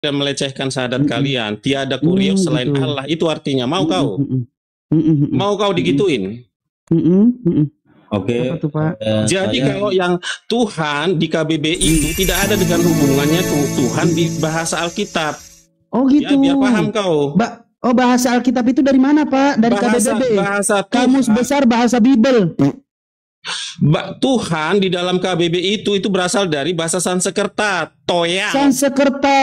dan melecehkan syahadat kalian. Tiada kurios selain gitu. Allah. Itu artinya mau kau? Mau kau digituin? Oke. Apa tuh, Pak? Jadi kalau yang Tuhan di KBBI itu tidak ada dengan hubungannya Tuhan di bahasa Alkitab. Oh gitu. Ya, biar paham kau. Oh, bahasa Alkitab itu dari mana, Pak? Dari KBBI. Bahasa Kamus Besar Bahasa Bible. Tuhan di dalam KBBI itu berasal dari bahasa Sanskerta, Toya. Sanskerta.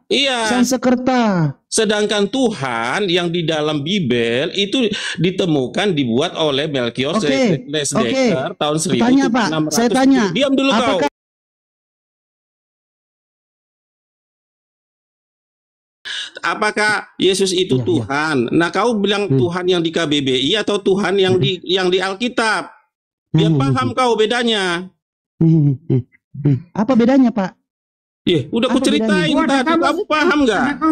Iya. Sanskerta. Sedangkan Tuhan yang di dalam Bible itu ditemukan dibuat oleh Melchior Ledsdecker tahun 1600. Tanya, Pak. Saya tanya. Diam dulu kau. Apakah Yesus itu Tuhan? Nah, kau bilang Tuhan yang di KBBI atau Tuhan yang di Alkitab? Biar paham kau bedanya. Apa bedanya, Pak? Udah ku ceritain tadi, kamu paham nggak?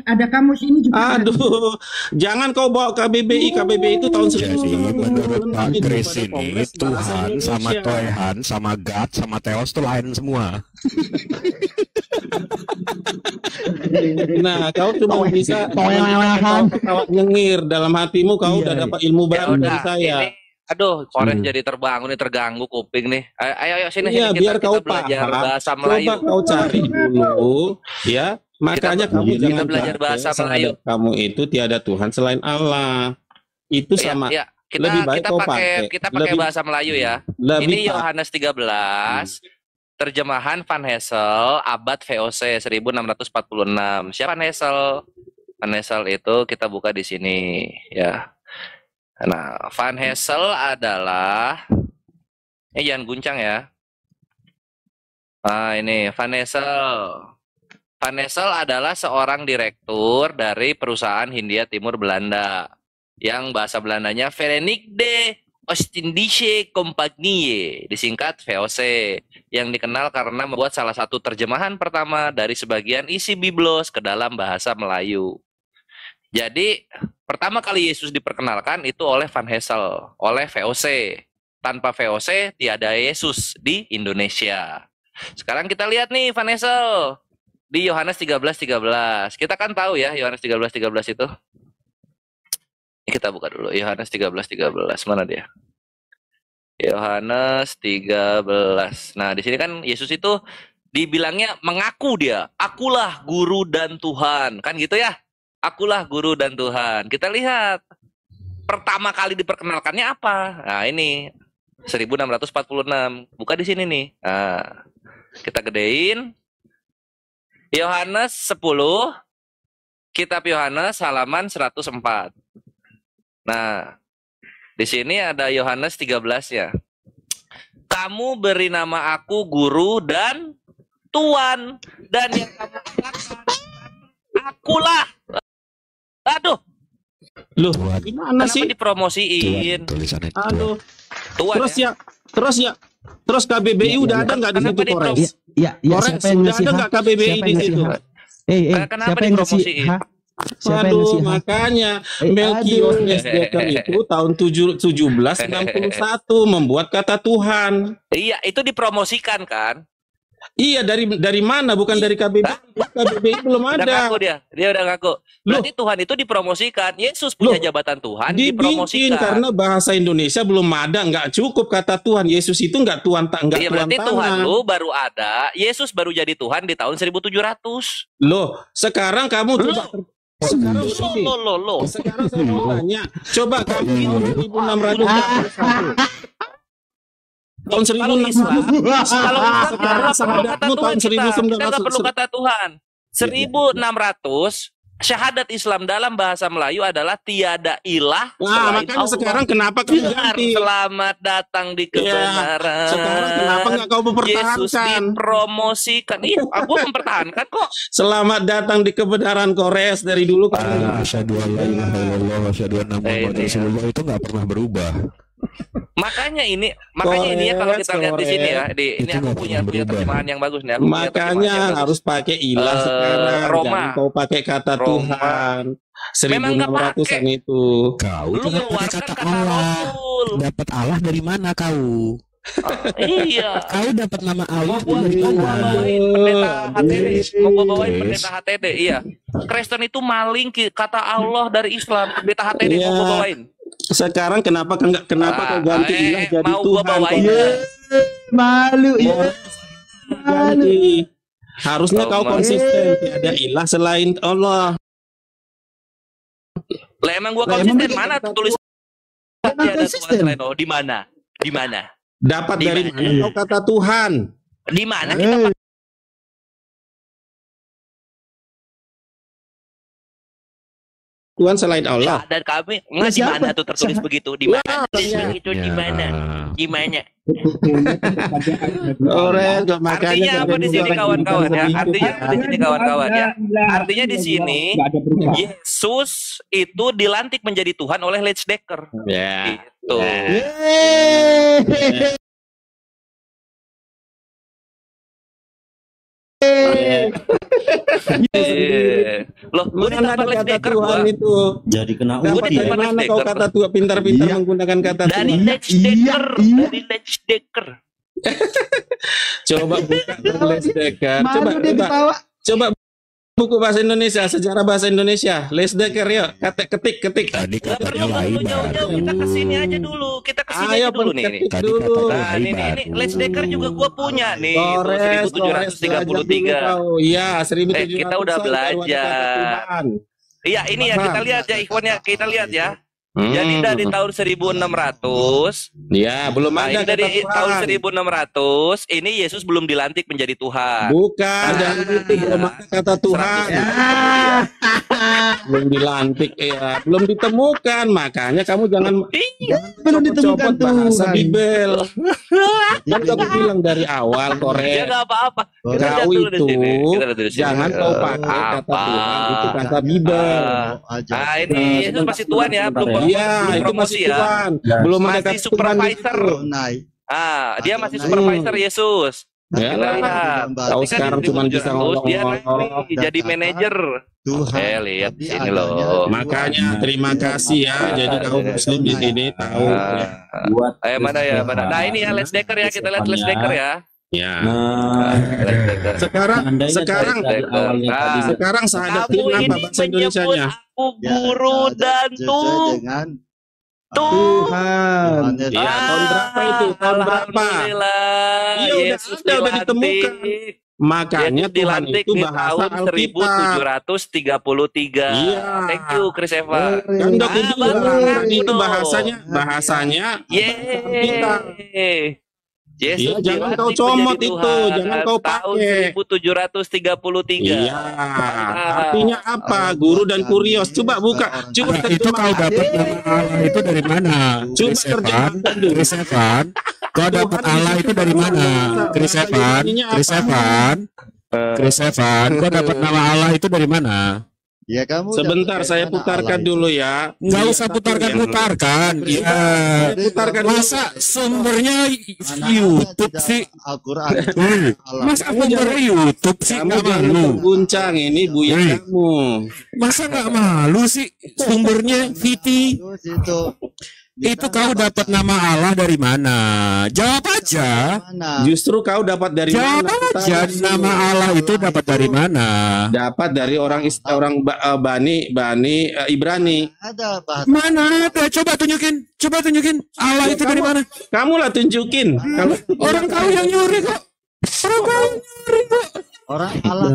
Ada kamus ini juga. Aduh, jangan kau bawa KBBI. KBBI itu tahun 1900. Jadi menurut Pak Kris ini Tuhan sama Tuhan sama God sama Theos itu lain semua. Nah, kau cuma bisa ketawa nyengir dalam hatimu. Kau udah dapat ilmu baru dari saya. Aduh, Kores jadi terbangun nih, terganggu kuping nih. Ayo sini Iya, biar kita kau belajar paham. bahasa Melayu. Coba kau cari dulu, ya. Makanya kamu jangan belajar bahasa Melayu. Kamu itu tiada Tuhan selain Allah. Itu sama. Ya, lebih baik kita pakai bahasa Melayu ya. Ini Yohanes 13. Terjemahan Van Hessel, abad VOC 1646. Siapa Van Hessel? Van Hessel itu kita buka di sini, ya. Nah, Van Hessel adalah jangan guncang ya. Nah, ini Van Hessel. Van Hessel adalah seorang direktur dari perusahaan Hindia Timur Belanda yang bahasa Belandanya Verenigde Oostindische Compagnie, disingkat VOC, yang dikenal karena membuat salah satu terjemahan pertama dari sebagian isi Biblos ke dalam bahasa Melayu. Jadi, pertama kali Yesus diperkenalkan itu oleh Van Hessel, oleh VOC. Tanpa VOC, tiada Yesus di Indonesia. Sekarang kita lihat nih Van Hessel di Yohanes 13:13. Kita kan tahu ya Yohanes 13:13 itu. Ini kita buka dulu Yohanes 13:13. Mana dia? Yohanes 13. Nah, di sini kan Yesus itu dibilangnya mengaku dia, akulah guru dan Tuhan. Kan gitu ya? Akulah guru dan Tuhan. Kita lihat pertama kali diperkenalkannya apa? Nah, ini 1646. Buka di sini nih. Nah, kita gedein. Yohanes 10. Kitab Yohanes halaman 104. Nah, di sini ada Yohanes 13-nya. Kamu beri nama aku guru dan Tuhan, dan yang kamu katakan akulah. Aduh. Loh, gimana sih dipromosiin? Aduh. Tuhan, terus KBBI udah ada nggak di situ, Kores? Iya, Kores, udah ada nggak KBBI di situ? Kenapa dipromosiin? Aduh, makanya Melchior Ledsdecker itu tahun 1761 membuat kata Tuhan. Iya, itu dipromosikan kan? Iya, dari mana? Bukan dari KBBI. KBBI belum ada. Udah ngaku dia udah ngaku. Berarti Tuhan itu dipromosikan. Yesus punya jabatan Tuhan dipromosikan. Karena bahasa Indonesia belum ada, nggak cukup kata Tuhan. Yesus itu nggak Tuhan, nggak Tuhan berarti tangan. Tuhan lu baru ada, Yesus baru jadi Tuhan di tahun 1700. Loh, sekarang kamu coba sekarang saya mau tanya, coba kamu 1641 tahun 1600 kalau syahadatmu tahun 1900 kita perlu kata Tuhan 1600. Syahadat Islam dalam bahasa Melayu adalah tiada ilah selain makanya Allah. Sekarang kenapa kau ganti? Selamat datang di kebenaran. Sekarang kenapa nggak kau mempertahankan? Yesus dipromosikan. Iya, aku mempertahankan kok. Selamat datang di kebenaran, Kores. Dari dulu kan. Asyhadu an la ilaha illallah wa asyhadu anna Muhammadar Rasulullah itu nggak pernah berubah. Makanya ini ya kalau kita lihat di sini ya, ini aku punya terjemahan yang bagus nih. Makanya harus pakai ilah sekarang. Roma. Jangan kau pakai kata Tuhan. 1600-an itu. Kau jangan pakai kata Allah. Dapat Allah dari mana kau? Iya. Kau dapat nama Allah Mau dari gua mana? bawain pendeta HTD, mau gua bawain pendeta HTD, iya. Kristen itu maling kata Allah dari Islam, pendeta HTD mau gua bawain. Sekarang kenapa kau ganti ilah jadi mau gua Tuhan? bawain. Malu ya. Ganti. Harusnya Oh, kau malu. konsisten, tiada ilah selain Allah. Lah emang gua Lah, emang konsisten, begitu mana kata tulis Emang tiada Tuhan konsisten. selain Allah? Di mana? Di mana? Dapat Di dari mana? mana kau kata Tuhan? Di mana kita Eh, Tuhan selain Allah. dan kami nggak di siapa? mana tuh tertulis begitu? Di mana? Wah, Itu di mana? Di mana? Ores, makanya Artinya apa di sini kawan-kawan ya? Artinya apa di sini kawan-kawan ya? Artinya di sini Yesus itu dilantik menjadi Tuhan oleh Letzdecker. Ya. Gitu. yeay. Loh, lu Mana ada ditambah kata Letzdecker Tuhan gua. itu? Jadi kena Gua uti ya. ditambah Mana kau Letzdecker. kata Tuhan pintar-pintar Iya. menggunakan kata Dari Tuhan? Letzdecker, iya. dari Letzdecker. Coba buka Letzdecker. Malu dia dibawa. Coba buku bahasa Indonesia, sejarah bahasa Indonesia. Letzdecker yuk, ketik. Tadi Gak katanya perlu lain jauh-jauh, kita kesini aja dulu. Kita kesini Ayo aja dulu nih. ketik Tadi dulu. kata- Nah, ini Letzdecker juga gua punya nih. Itu Kores, 1733. Iya, 1700. Kita udah belajar. Iya, ini ya kita lihat ya ikonnya, kita lihat ya. Jadi dari tahun 1600, Ya, belum nah ada ini dari kata Tuhan. tahun 1600, ini Yesus belum dilantik menjadi Tuhan. Bukan, jangan gitu, belum ada kata Tuhan. Belum dilantik, ya, belum ditemukan. Makanya kamu jangan Belum ditemukan copot bahasa Tuhan. Bibel. Kan aku bilang dari awal, Ya Kores. nggak apa-apa. Kita lihat Kau dulu di itu sini. Kita lihat di sini. jangan kau pakai kata Apa? Tuhan, itu kata Bibel. Ini Yesus masih Tuhan ya, belum Iya, itu promosi masih ya. Tuhan. Belum ada Masih kata Tuhan supervisor. itu. Dia masih supervisor Yesus. Ya Kita lah. lihat. Kau Ini kan sekarang di cuma bisa 1700, dia ngolong-ngolong. naik jadi manajer. Tuhan. Lihat di Tapi sini adanya loh. Makanya terima kasih ya. Jadi kamu muslim di sini tahu. ya. Buat Mana ya, mana. Nah ini ya Letzdecker ya, kita lihat Letzdecker ya. Ya. Nah, Letzdecker. Sekarang seandainya sekarang dari awalnya Nah. tadi sekarang sahadat Kamu apa ini bahasa Indonesianya? menyebut aku guru dan sesuai dengan Tuhan. Yohanes. Iya, tahun berapa itu? Tahun berapa? Alhamdulillah, Iya, udah Yesus ada, udah ditemukan. dilantik. Makanya Yesus Tuhan dilantik itu di bahasa tahun Alkitab. 1733. Iya. Thank you Chris Eva. Kan udah aku bilang baru itu dong. bahasanya Alkitab. Yeay. Yesus Iya, jangan dilantik kau comot menjadi itu, Tuhan jangan kau tahun pakai. 1733. Iya. Artinya apa? Guru dan kurios. Coba buka. Coba Nah, itu kau dapat nama Allah itu dari mana? Coba Chris Evan, terjemahkan dulu. Chris Evan, kau dapat Allah itu dari mana? Chris Evan, Chris Evan, Chris Evan, kau dapat nama Allah itu dari mana? Ya kamu Sebentar, saya putarkan dulu ya. Nggak usah putarkan. Ya, Putarkan masa sumbernya YouTube sih? Al-Quran. Wih, masa sumber YouTube sih Kamu nggak jangan malu? terguncang, ini buya Hei. kamu. Masa nggak malu sih sumbernya Viti? Terus itu Itu kau dapat nama Allah dari mana? Jawab aja. mana? Justru kau dapat dari Jawab mana? aja. Tanya Nama dulu. Allah itu dapat dari mana? Dapat dari orang Bani Ibrani. Ada bahasa Mana ada? Coba tunjukin. Allah itu dari mana? Kamu lah tunjukin. Kalau Orang kau yang nyuri kok. Orang kau yang nyuri kok. orang Allah.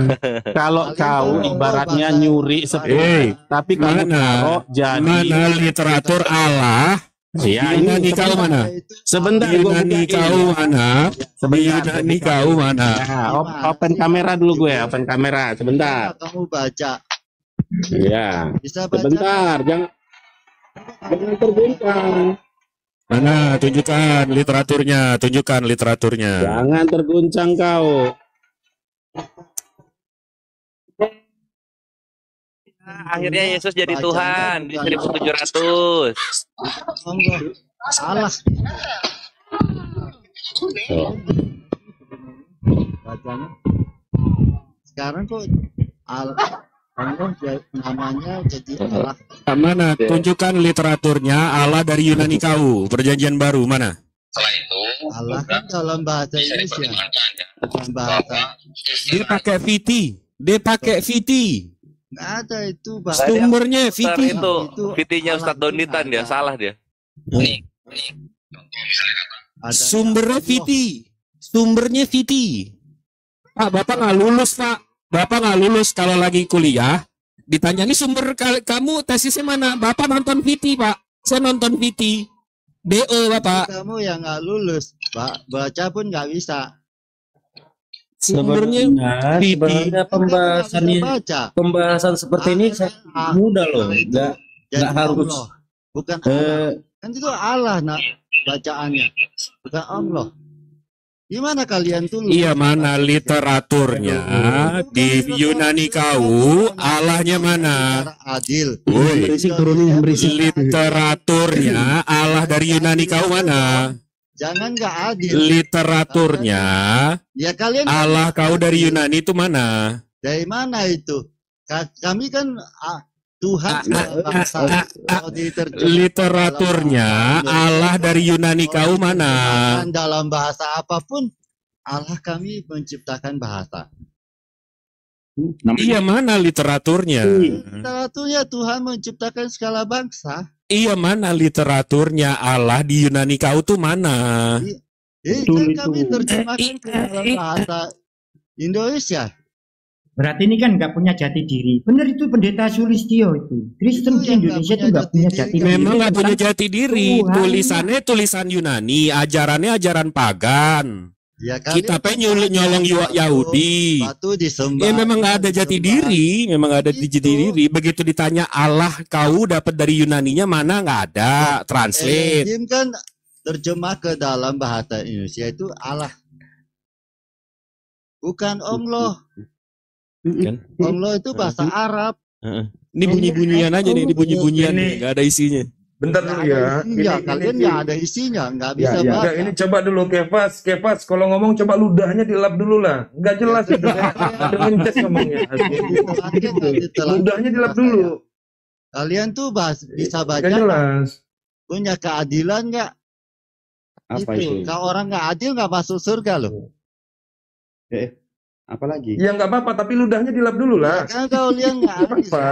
kalau kau ibaratnya nyuri seperti, Eh, tapi kamu mana? taruh jadi. Mana literatur Allah? Ya, Yunani kau mana? sebentar gua Yunani bukain. kau mana? Sebentar. Yunani kau mana? Ya, open kamera dulu gue, open kamera. Sebentar. Kamu baca. Ya. Bisa baca. Sebentar, jangan terguncang. Mana? Tunjukkan literaturnya. Jangan terguncang kau. Akhirnya Yesus jadi Baca. Tuhan di 1700. Allah. Salah. Bacanya. Sekarang kok Allah namanya jadi Allah. Mana? Tunjukkan literaturnya Allah dari Yunani kau. Perjanjian baru mana? Setelah itu Allah kan dalam bahasa Indonesia, bukan bahasa. Dia pakai VT. Dia pakai VT. Nggak ada itu bahasa. Sumbernya Ustaz, VT. itu VT-nya Ustadz Donitan dia, salah dia. Sumbernya VT. Sumbernya VT. Pak, Bapak nggak lulus, Pak. Bapak nggak lulus kalau lagi kuliah. Ditanya, ini sumber kamu tesisnya mana? Bapak nonton VT, Pak. Saya nonton VT. DO, Bapak. Kamu yang nggak lulus, Pak, baca pun nggak bisa. Sumbernya VT. Sebenarnya pembahasan seperti ini mudah loh, nggak harus. Bukan Allah. Kan itu Allah nak bacaannya, bukan Allah. Gimana kalian tuh? Iya, mana literaturnya di Yunani kau Allahnya mana? Adil. Woi, Berisik turunin yang berisik. literaturnya Allah dari Yunani kau mana? Jangan nggak adil. Literaturnya Ya kalian Allah kau dari Yunani itu mana? dari mana itu? Kami kan Tuhan bangsa. Kalau diterjemahkan Literaturnya Allah dari Yunani kau mana? dalam bahasa apapun, Allah kami menciptakan bahasa. Iya, mana literaturnya? Literaturnya Tuhan menciptakan segala bangsa. Iya, mana literaturnya Allah di Yunani kau tuh mana? Kan kami terjemahkan ke dalam bahasa Indonesia. Berarti ini kan nggak punya jati diri. Benar itu Pendeta Sulistyo itu. Kristen di Indonesia itu nggak punya jati diri. Memang nggak punya jati diri. Tuhan. Tulisannya tulisan Yunani, ajarannya ajaran pagan. Ya, Kita nyolong Yahudi. Batu disembah. Ya memang nggak ada jati diri, memang nggak ada jati diri. Begitu ditanya Allah kau dapat dari Yunaninya mana, nggak ada. Translate. Elohim kan terjemah ke dalam bahasa Indonesia itu Allah. Bukan Allah. Kan? Allah itu bahasa Arab. Ini bunyi-bunyian aja nih, ini bunyi-bunyian nih, nggak ada isinya. Bentar dulu ya. Iya, kalian nggak ada isinya, nggak bisa baca. Enggak, ini coba dulu Kefas kalau ngomong coba ludahnya dilap dulu lah. Enggak jelas itu. Ada ngeces ngomongnya. Ludahnya dilap dulu. Kalian tuh bisa baca. Enggak jelas. Punya keadilan nggak? Apa itu? Kalau orang nggak adil nggak masuk surga loh. Apalagi? Ya enggak apa-apa, tapi ludahnya dilap dulu lah. Kan kalian nggak Enggak adil. apa-apa.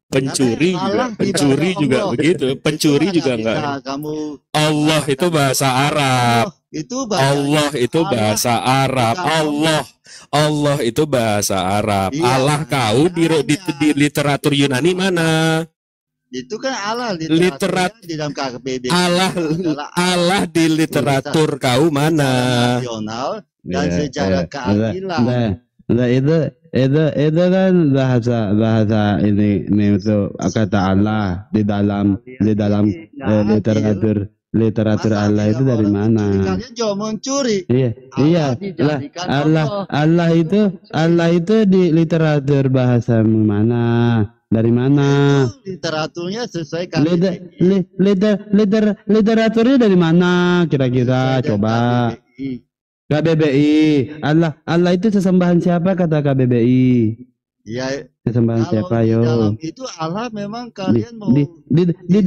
Pencuri juga, Allah pencuri ibadah juga Allah. begitu. Pencuri Itu juga nggak enggak. bisa kamu Allah itu bahasa Arab. itu bahasa Allah itu bahasa Arab. Allah itu bahasa Arab. Iya. Allah kau di literatur Yunani mana? itu kan Allah Literat- di dalam KBBI. Allah di literatur kau mana? Nasional dan Iya, secara iya. keadilan. Nah, itu kan bahasa ini itu kata Allah di dalam literatur Allah itu dari mana? Kalian juga mencuri. Iya, dijadikan Allah itu di literatur bahasa mana? Dari mana? Itu literaturnya sesuai Literaturnya dari mana kira-kira? Coba. KBBI. Allah itu sesembahan siapa kata KBBI? Ya, Sesembahan siapa di yo? dalam itu Allah memang kalian mau Di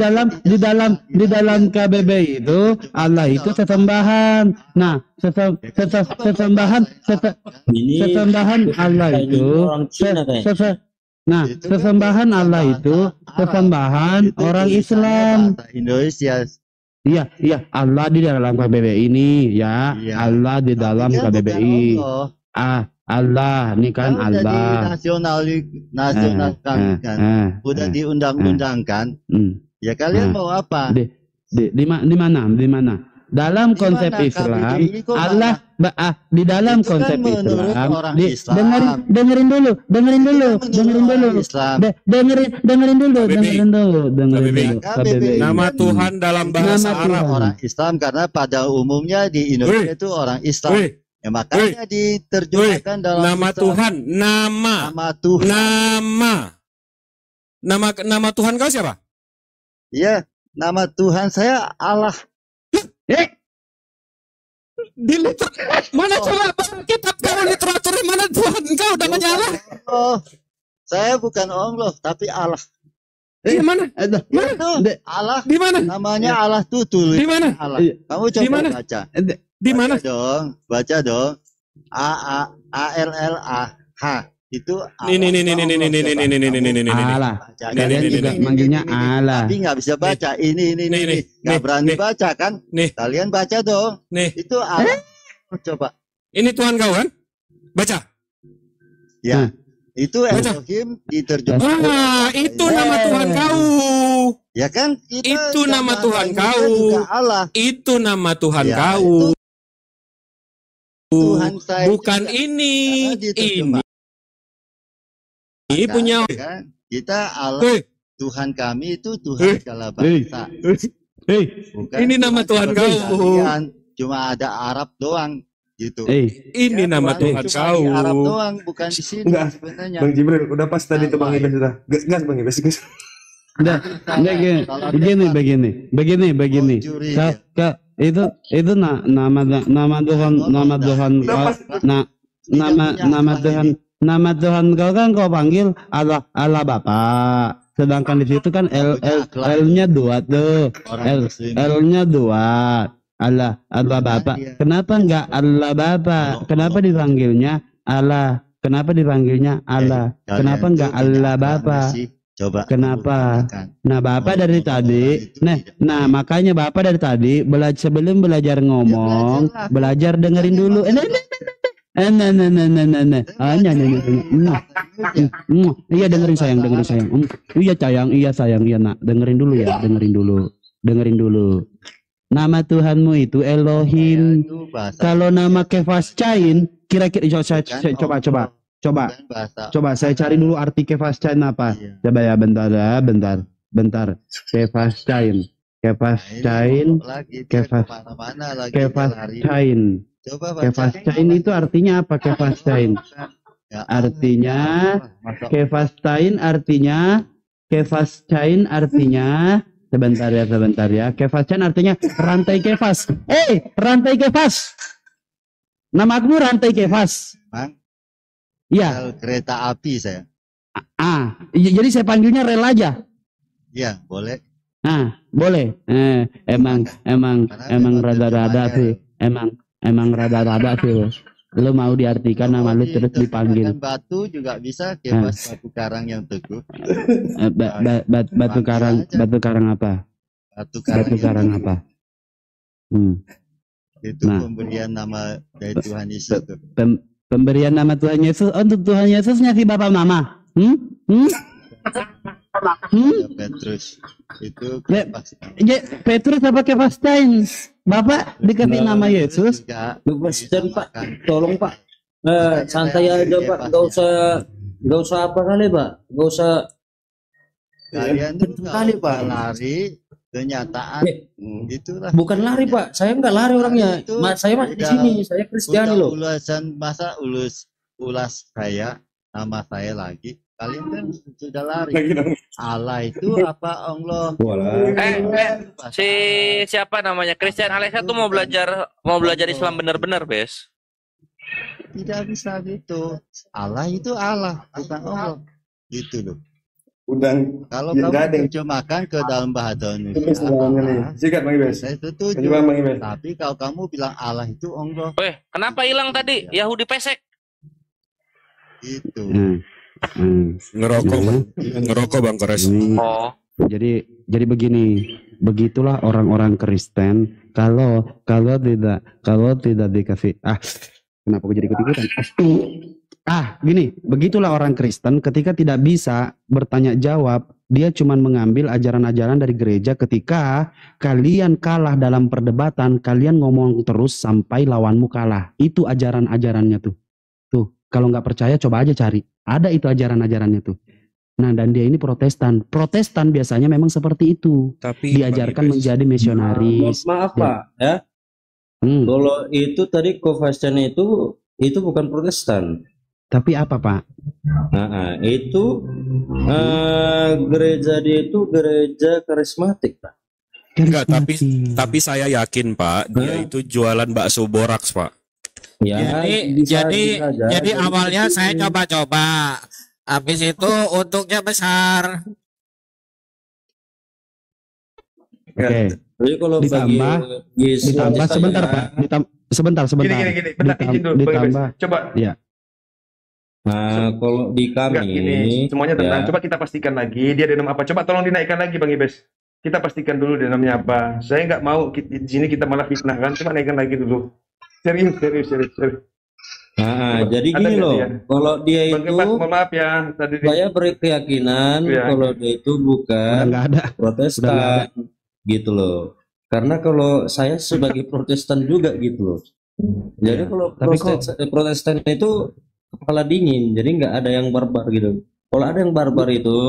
dalam KBBI itu Allah itu sesembahan. Nah, sesembahan Allah itu sesembahan Allah itu sesembahan orang Islam. bahasa Indonesia. Iya, Allah di dalam KBBI ini ya. Iya. Allah di dalam Tapi kan KBBI. bukan Allah. Allah, ini kan Kalau jadi Allah. nasional kan, udah diundang-undangkan. Ya kalian mau apa? Di mana? Dalam konsep mana Islam, KBBI kok Allah di dalam Itu kan konsep menurut Islam, orang Islam. dengerin dulu, dengerin dulu. Islam. Dengerin dulu. KBBI. Nama Tuhan dalam bahasa Nama Arab. Tuhan. Orang Islam karena pada umumnya di Indonesia itu orang Islam. Weh, Ya makanya diterjemahkan dalam nama Islam. Tuhan, nama Tuhan. nama Tuhan kau siapa? Iya, nama Tuhan saya Allah. Di mana coba kitab kau literaturnya mana Tuhan kau namanya Allah? Oh, saya bukan Allah tapi Allah. Di mana? Itu Allah Di mana? namanya Allah tuh tulis Di mana? Allah. Iya. Kamu Di mana? coba baca. Di mana? Baca dong. A-L-L-A-H. Itu Allah. Kalian juga manggilnya Allah. Tapi nggak bisa baca. Ini. Nggak berani baca kan? Kalian baca dong. Itu Allah. Coba. Ini Tuhan kau kan? Baca. Ya. Itu Elohim diterjemahkan. Itu nama Tuhan kau. Ya kan? Itu nama Tuhan kau. Allah. Itu nama Tuhan kau. Tuhan saya bukan ini. Ini punya kan? Kita Allah. Tuhan kami itu Tuhan segala bangsa. Ini nama Tuhan kau. Cuma ada Arab doang gitu. Ini nama Tuhan kau. Arab doang, bukan di sini sebenarnya. Bang Jibril, udah pas tadi tuh Bang Ibes sudah. Gas Bang Ibes, gas. Udah, begini. Itu nama Tuhan kau kan kau panggil Allah Bapa. Sedangkan di situ kan L-nya 2 tuh. L-nya 2. Allah Bapa. Kenapa enggak Allah Bapa? Kenapa dipanggilnya Allah? Kenapa dipanggilnya Allah? Kenapa enggak Allah Bapa? Coba. Kenapa? Nah, Bapak dari tadi, nah makanya Bapak dari tadi sebelum belajar ngomong, belajar dengerin dulu. Iya dengerin sayang. Iya sayang, iya nak, dengerin dulu. Nama Tuhanmu itu Elohim. Kalau nama Kefascain, kira-kira coba saya cari dulu arti Kefascain apa. Coba ya bentar. Kefascain itu artinya apa? Kefascain artinya sebentar ya. Kefascain artinya rantai Kefas. Rantai Kefas. Namaku rantai Kefas. Bang. Iya. Kereta api saya. Jadi saya panggilnya rel aja. Iya, boleh. Boleh. Emang rada-rada sih. Emang rada-rada sih. Lu mau diartikan nama lu terus dipanggil. Batu juga bisa, Kefas batu karang yang teguh. Batu karang apa? Batu karang apa? Itu pemberian nama dari Tuhan Yesus. Pemberian nama Tuhan Yesus untuk Tuhan Yesus ngasih bapak mama. Petrus itu Petrus apa Kefascain? Bapak dikasih nama Yesus. Kefascain Pak, tolong Pak. Santai aja Pak, nggak usah apa kali Pak, nggak usah. Kalian tuh kali Pak lari kenyataan itulah. Bukan lari Pak, saya nggak lari orangnya. Saya masih di sini, saya Kristiani loh. Masa ulas saya nama saya lagi. Kalian kan sudah lari. Allah itu apa Allah? Si siapa namanya? Christian Alexa tuh mau belajar Islam benar-benar, Bes. Tidak bisa gitu. Allah itu Allah, bukan Allah. Gitu loh. Kalau kamu terjemahkan ke dalam bahasa Indonesia, sikat Bang Ibes. saya setuju. Tapi kalau kamu bilang Allah itu Allah. Kenapa hilang tadi? Yahudi pesek. Itu. Ngerokok Bang Kores. Jadi begini, begitulah orang-orang Kristen kalau tidak dikasih kenapa gue jadi ikut-ikutan? Gini, begitulah orang Kristen ketika tidak bisa bertanya jawab, dia cuma mengambil ajaran-ajaran dari gereja. Ketika kalian kalah dalam perdebatan, kalian ngomong terus sampai lawanmu kalah. Itu ajaran-ajarannya tuh. Kalau nggak percaya coba aja cari. Ada itu ajaran-ajarannya tuh. Nah, dan dia ini Protestan. Protestan biasanya memang seperti itu. Tapi diajarkan menjadi misionaris. Maaf Pak, ya. Kalau itu tadi Kefascain itu bukan Protestan. Tapi apa Pak? Itu gereja dia itu gereja karismatik Pak. Enggak, tapi saya yakin Pak, dia itu jualan bakso boraks Pak. Ya, jadi awalnya saya coba-coba, habis itu untuknya besar. Oke. Jadi kalau ditambah sebentar Pak, Sebentar. Gini, bentar, izin dulu, Bang Ibes. Ditambah. Coba. Ya. Nah, kalau di Enggak, kami gini, semuanya tenang. ya, Coba kita pastikan lagi dia ada nama apa. Coba tolong dinaikkan lagi, Bang Ibes. Kita pastikan dulu dia namanya apa. Saya nggak mau di sini kita malah fitnah kan. Coba naikkan lagi dulu. Serius. nah, Coba. jadi Ada gini nggak loh, dia? kalau dia Bang itu, Kepas, mohon maaf ya. Tadi saya berkeyakinan Ya. kalau dia itu Udah bukan nggak ada. Protestan, gitu loh. Karena kalau saya sebagai Protestan juga gitu loh. Jadi kalau Tapi kok Protestan itu kepala dingin, jadi nggak ada yang barbar gitu. Kalau ada yang barbar itu,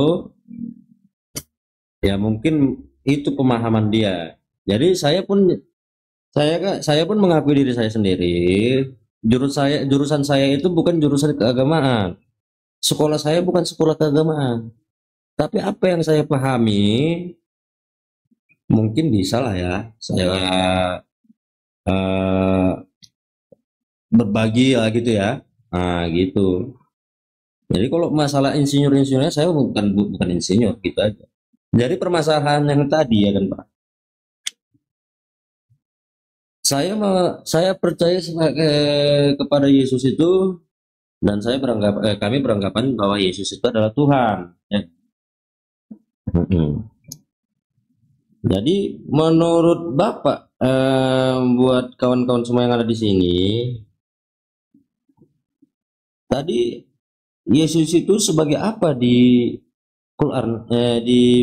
ya mungkin itu pemahaman dia. Jadi saya pun mengakui diri saya sendiri. Jurusan saya itu bukan jurusan keagamaan. Sekolah saya bukan sekolah keagamaan. Tapi apa yang saya pahami, mungkin bisa lah ya. Saya berbagi lah gitu ya. Nah, gitu. Jadi kalau masalah insinyur-insinyurnya saya bukan insinyur gitu aja. Jadi permasalahan yang tadi ya kan Pak. Saya percaya kepada Yesus itu, dan kami beranggapan bahwa Yesus itu adalah Tuhan. Ya. Jadi menurut Bapak, buat kawan-kawan semua yang ada di sini, tadi Yesus itu sebagai apa di Quran,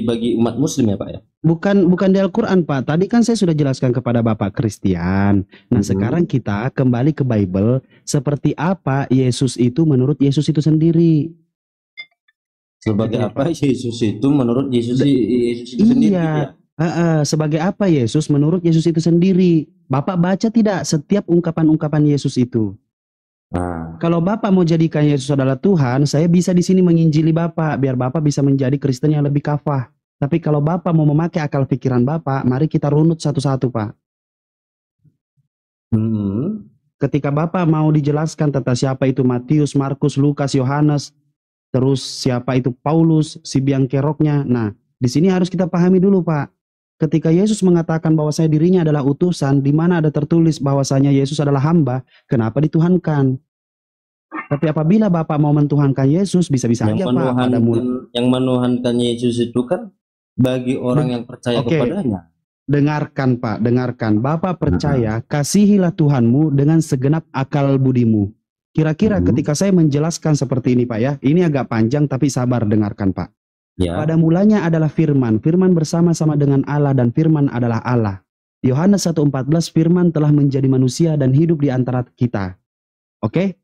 bagi umat Muslim ya Pak ya? bukan di Al-Quran, Pak. Tadi kan saya sudah jelaskan kepada Bapak Christian. Nah, sekarang kita kembali ke Bible. Seperti apa Yesus itu menurut Yesus itu sendiri? Sebagai apa Yesus itu menurut Yesus itu sendiri? Iya. Ya? Sebagai apa Yesus menurut Yesus itu sendiri? Bapak baca tidak setiap ungkapan-ungkapan Yesus itu? Kalau Bapak mau jadikan Yesus adalah Tuhan, saya bisa di sini menginjili Bapak, biar Bapak bisa menjadi Kristen yang lebih kafah. Tapi kalau Bapak mau memakai akal pikiran Bapak, mari kita runut satu-satu, Pak. Ketika Bapak mau dijelaskan tentang siapa itu Matius, Markus, Lukas, Yohanes, terus siapa itu Paulus, si biang keroknya. Nah, di sini harus kita pahami dulu, Pak. Ketika Yesus mengatakan bahwasanya dirinya adalah utusan, di mana ada tertulis bahwasanya Yesus adalah hamba, kenapa dituhankan? Tapi apabila Bapak mau mentuhankan Yesus, bisa-bisa aja, Pak. Yang menuhankan Yesus itu kan bagi orang yang percaya kepadanya. Dengarkan, Pak, dengarkan. Bapak percaya, kasihilah Tuhanmu dengan segenap akal budimu. Kira-kira ketika saya menjelaskan seperti ini, Pak ya, ini agak panjang tapi sabar dengarkan, Pak. Ya. Pada mulanya adalah firman, firman bersama-sama dengan Allah dan firman adalah Allah. Yohanes 1:14, firman telah menjadi manusia dan hidup di antara kita. Oke?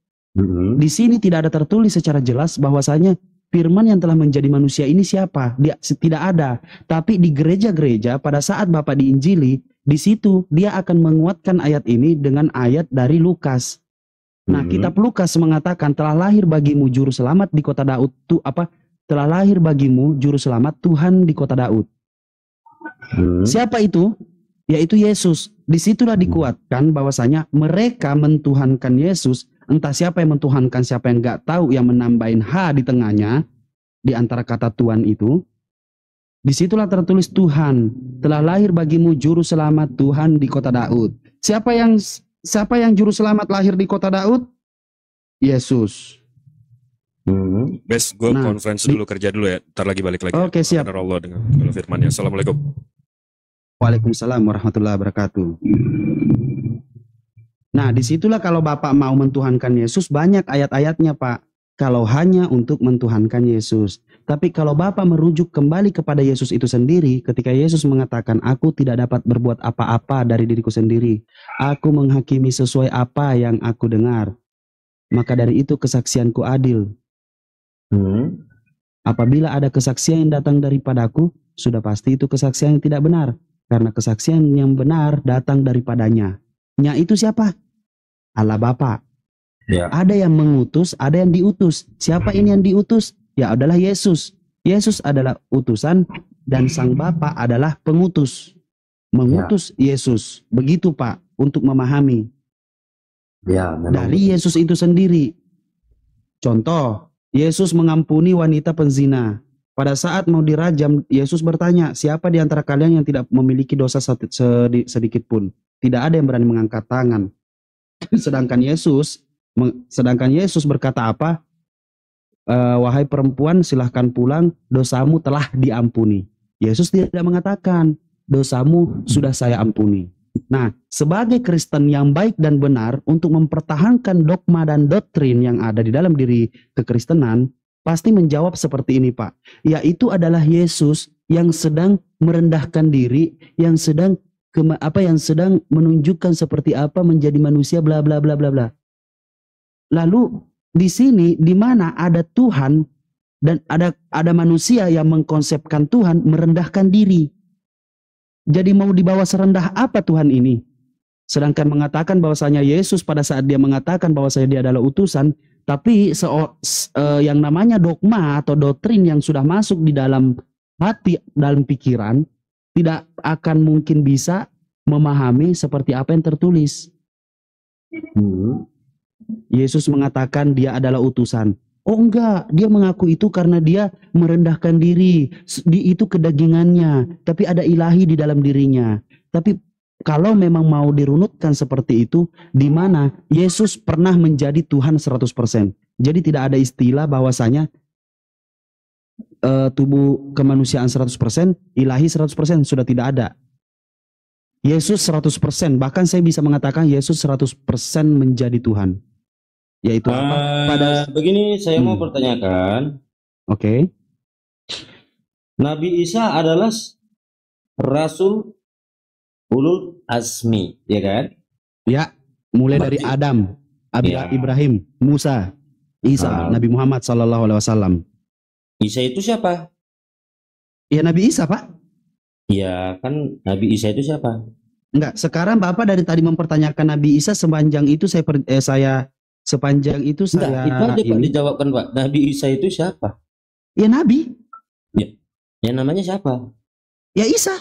Di sini tidak ada tertulis secara jelas bahwasanya firman yang telah menjadi manusia ini siapa? Tidak ada. Tapi di gereja-gereja pada saat Bapak diinjili, di situ dia akan menguatkan ayat ini dengan ayat dari Lukas. Nah, kitab Lukas mengatakan telah lahir bagimu juru selamat di kota Daud. Telah lahir bagimu juru selamat Tuhan di kota Daud. Siapa itu? Yaitu Yesus. Disitulah dikuatkan bahwasanya mereka mentuhankan Yesus. Entah siapa yang mentuhankan, siapa yang nggak tahu, yang menambahin H di tengahnya di antara kata Tuhan itu. Disitulah tertulis Tuhan telah lahir bagimu juru selamat Tuhan di kota Daud. Siapa yang juru selamat lahir di kota Daud? Yesus. Bes, gue conference dulu, kerja dulu ya. Ntar lagi balik lagi. Oke, siap. Allah dengan firman-Nya. Assalamualaikum. Waalaikumsalam warahmatullahi wabarakatuh. Nah, disitulah kalau Bapak mau mentuhankan Yesus, banyak ayat-ayatnya, Pak. Kalau hanya untuk mentuhankan Yesus. Tapi kalau Bapak merujuk kembali kepada Yesus itu sendiri, ketika Yesus mengatakan, aku tidak dapat berbuat apa-apa dari diriku sendiri. Aku menghakimi sesuai apa yang aku dengar. Maka dari itu kesaksianku adil. Apabila ada kesaksian yang datang daripadaku, sudah pasti itu kesaksian yang tidak benar. Karena kesaksian yang benar datang daripadanya. Nya itu siapa? Allah Bapa. Ya. Ada yang mengutus, ada yang diutus. Siapa ini yang diutus? Ya adalah Yesus. Yesus adalah utusan dan Sang Bapa adalah pengutus. Mengutus Yesus. Begitu, Pak, untuk memahami. Ya, dari Yesus itu sendiri. Contoh, Yesus mengampuni wanita penzina. Pada saat mau dirajam, Yesus bertanya, siapa di antara kalian yang tidak memiliki dosa sedikit pun? Tidak ada yang berani mengangkat tangan. Sedangkan Yesus berkata apa? Wahai perempuan, silahkan pulang, dosamu telah diampuni. Yesus tidak mengatakan dosamu sudah saya ampuni. Nah, sebagai Kristen yang baik dan benar untuk mempertahankan dogma dan doktrin yang ada di dalam diri kekristenan, pasti menjawab seperti ini, Pak. Yaitu adalah Yesus yang sedang merendahkan diri, yang sedang menunjukkan seperti apa menjadi manusia, bla bla bla bla bla. Lalu di sini di mana ada Tuhan dan ada manusia yang mengkonsepkan Tuhan merendahkan diri. Jadi mau dibawa serendah apa Tuhan ini? Sedangkan mengatakan bahwasanya Yesus pada saat dia mengatakan bahwasanya dia adalah utusan, tapi yang namanya dogma atau doktrin yang sudah masuk di dalam hati, dalam pikiran, tidak akan mungkin bisa memahami seperti apa yang tertulis. Yesus mengatakan dia adalah utusan. Oh enggak, dia mengaku itu karena dia merendahkan diri. Itu kedagingannya, tapi ada ilahi di dalam dirinya. Tapi kalau memang mau dirunutkan seperti itu, di mana Yesus pernah menjadi Tuhan 100%. Jadi tidak ada istilah bahwasanya tubuh kemanusiaan 100%, ilahi 100%, sudah tidak ada. Yesus 100%, bahkan saya bisa mengatakan Yesus 100% menjadi Tuhan. Yaitu apa? Begini saya mau pertanyakan. Oke. Nabi Isa adalah Rasul Ulul Azmi, ya kan? Ya, mulai dari Adam, Ibrahim, Musa, Isa, Nabi Muhammad SAW. Isa itu siapa? Ya Nabi Isa, Pak. Ya kan, Nabi Isa itu siapa? Enggak, sekarang Bapak dari tadi mempertanyakan Nabi Isa, sepanjang itu saya itu aja Pak dijawabkan Pak. Nabi Isa itu siapa? Ya Nabi. Ya namanya siapa? Ya Isa.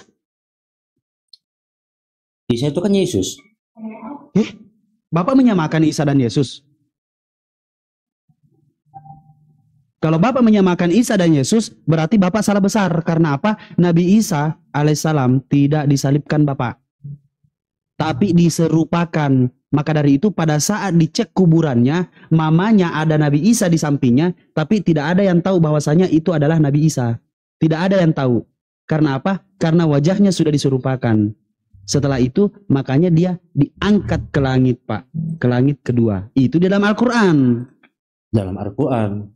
Isa itu kan Yesus. Bapak menyamakan Isa dan Yesus? Kalau Bapak menyamakan Isa dan Yesus, berarti Bapak salah besar. Karena apa? Nabi Isa alaihissalam tidak disalibkan Bapak, tapi diserupakan. Maka dari itu pada saat dicek kuburannya, mamanya ada Nabi Isa di sampingnya, tapi tidak ada yang tahu bahwasanya itu adalah Nabi Isa. Tidak ada yang tahu. Karena apa? Karena wajahnya sudah diserupakan. Setelah itu makanya dia diangkat ke langit, Pak. Ke langit kedua. Itu di dalam Al-Quran. Dalam Al-Quran.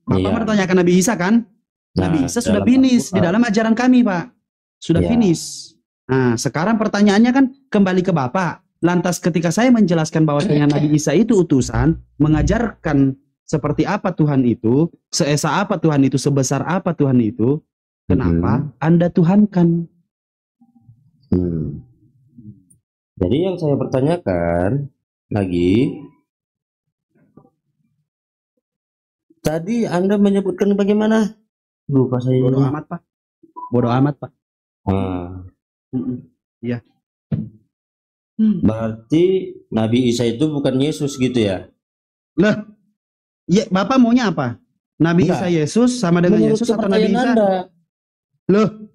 Bapak bertanyakan Nabi Isa kan? Nabi Isa sudah finish di dalam ajaran kami, Pak. Sudah finish. Nah, sekarang pertanyaannya kan kembali ke Bapak. Lantas ketika saya menjelaskan bahwasanya Nabi Isa itu utusan, mengajarkan seperti apa Tuhan itu, seesa apa Tuhan itu, sebesar apa Tuhan itu, kenapa Anda tuhankan? Jadi yang saya pertanyakan lagi, tadi Anda menyebutkan bagaimana? Lupa saya. Bodoh amat, Pak. Bodoh amat, Pak. Iya. Berarti Nabi Isa itu bukan Yesus gitu ya? Lah, ya Bapak maunya apa? Nabi Isa Yesus sama dengan Yesus atau Nabi Isa? Loh,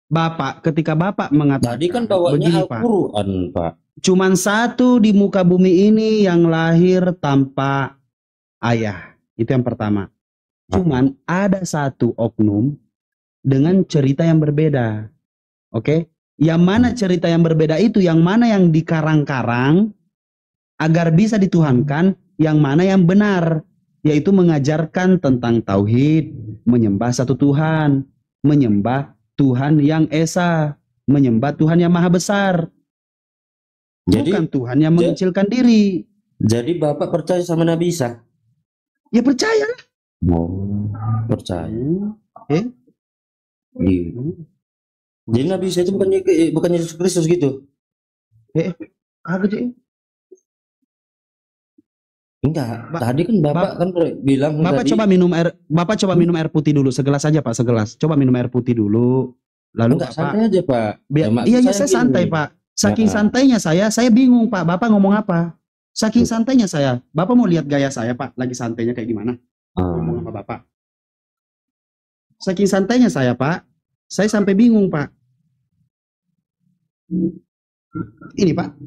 Bapak, ketika Bapak mengatakan tadi kan bawanya Al-Quran, Pak. Cuman satu di muka bumi ini yang lahir tanpa ayah. Itu yang pertama. Cuman ada satu oknum dengan cerita yang berbeda. Oke? Yang mana cerita yang berbeda itu, yang mana yang dikarang-karang agar bisa dituhankan, yang mana yang benar, yaitu mengajarkan tentang tauhid, menyembah satu Tuhan, menyembah Tuhan yang esa, menyembah Tuhan yang maha besar. Bukan Tuhan yang mengecilkan diri. Jadi Bapak percaya sama Nabi Isa? Ya percaya. Percaya. Jadi Nabi Isa itu bukan Yesus Kristus gitu? Enggak. Tadi kan Bapak kan bilang Bapak coba minum air putih dulu segelas aja, Pak, segelas. Coba minum air putih dulu. Lalu Bapak santai aja, Pak. Iya, saya santai, Pak. Saking santainya saya bingung, Pak. Bapak ngomong apa? Saking santainya saya. Bapak mau lihat gaya saya, Pak, lagi santainya kayak gimana? Ngomong sama Bapak. Saking santainya saya, Pak. Saya sampai bingung, Pak. Ini, Pak.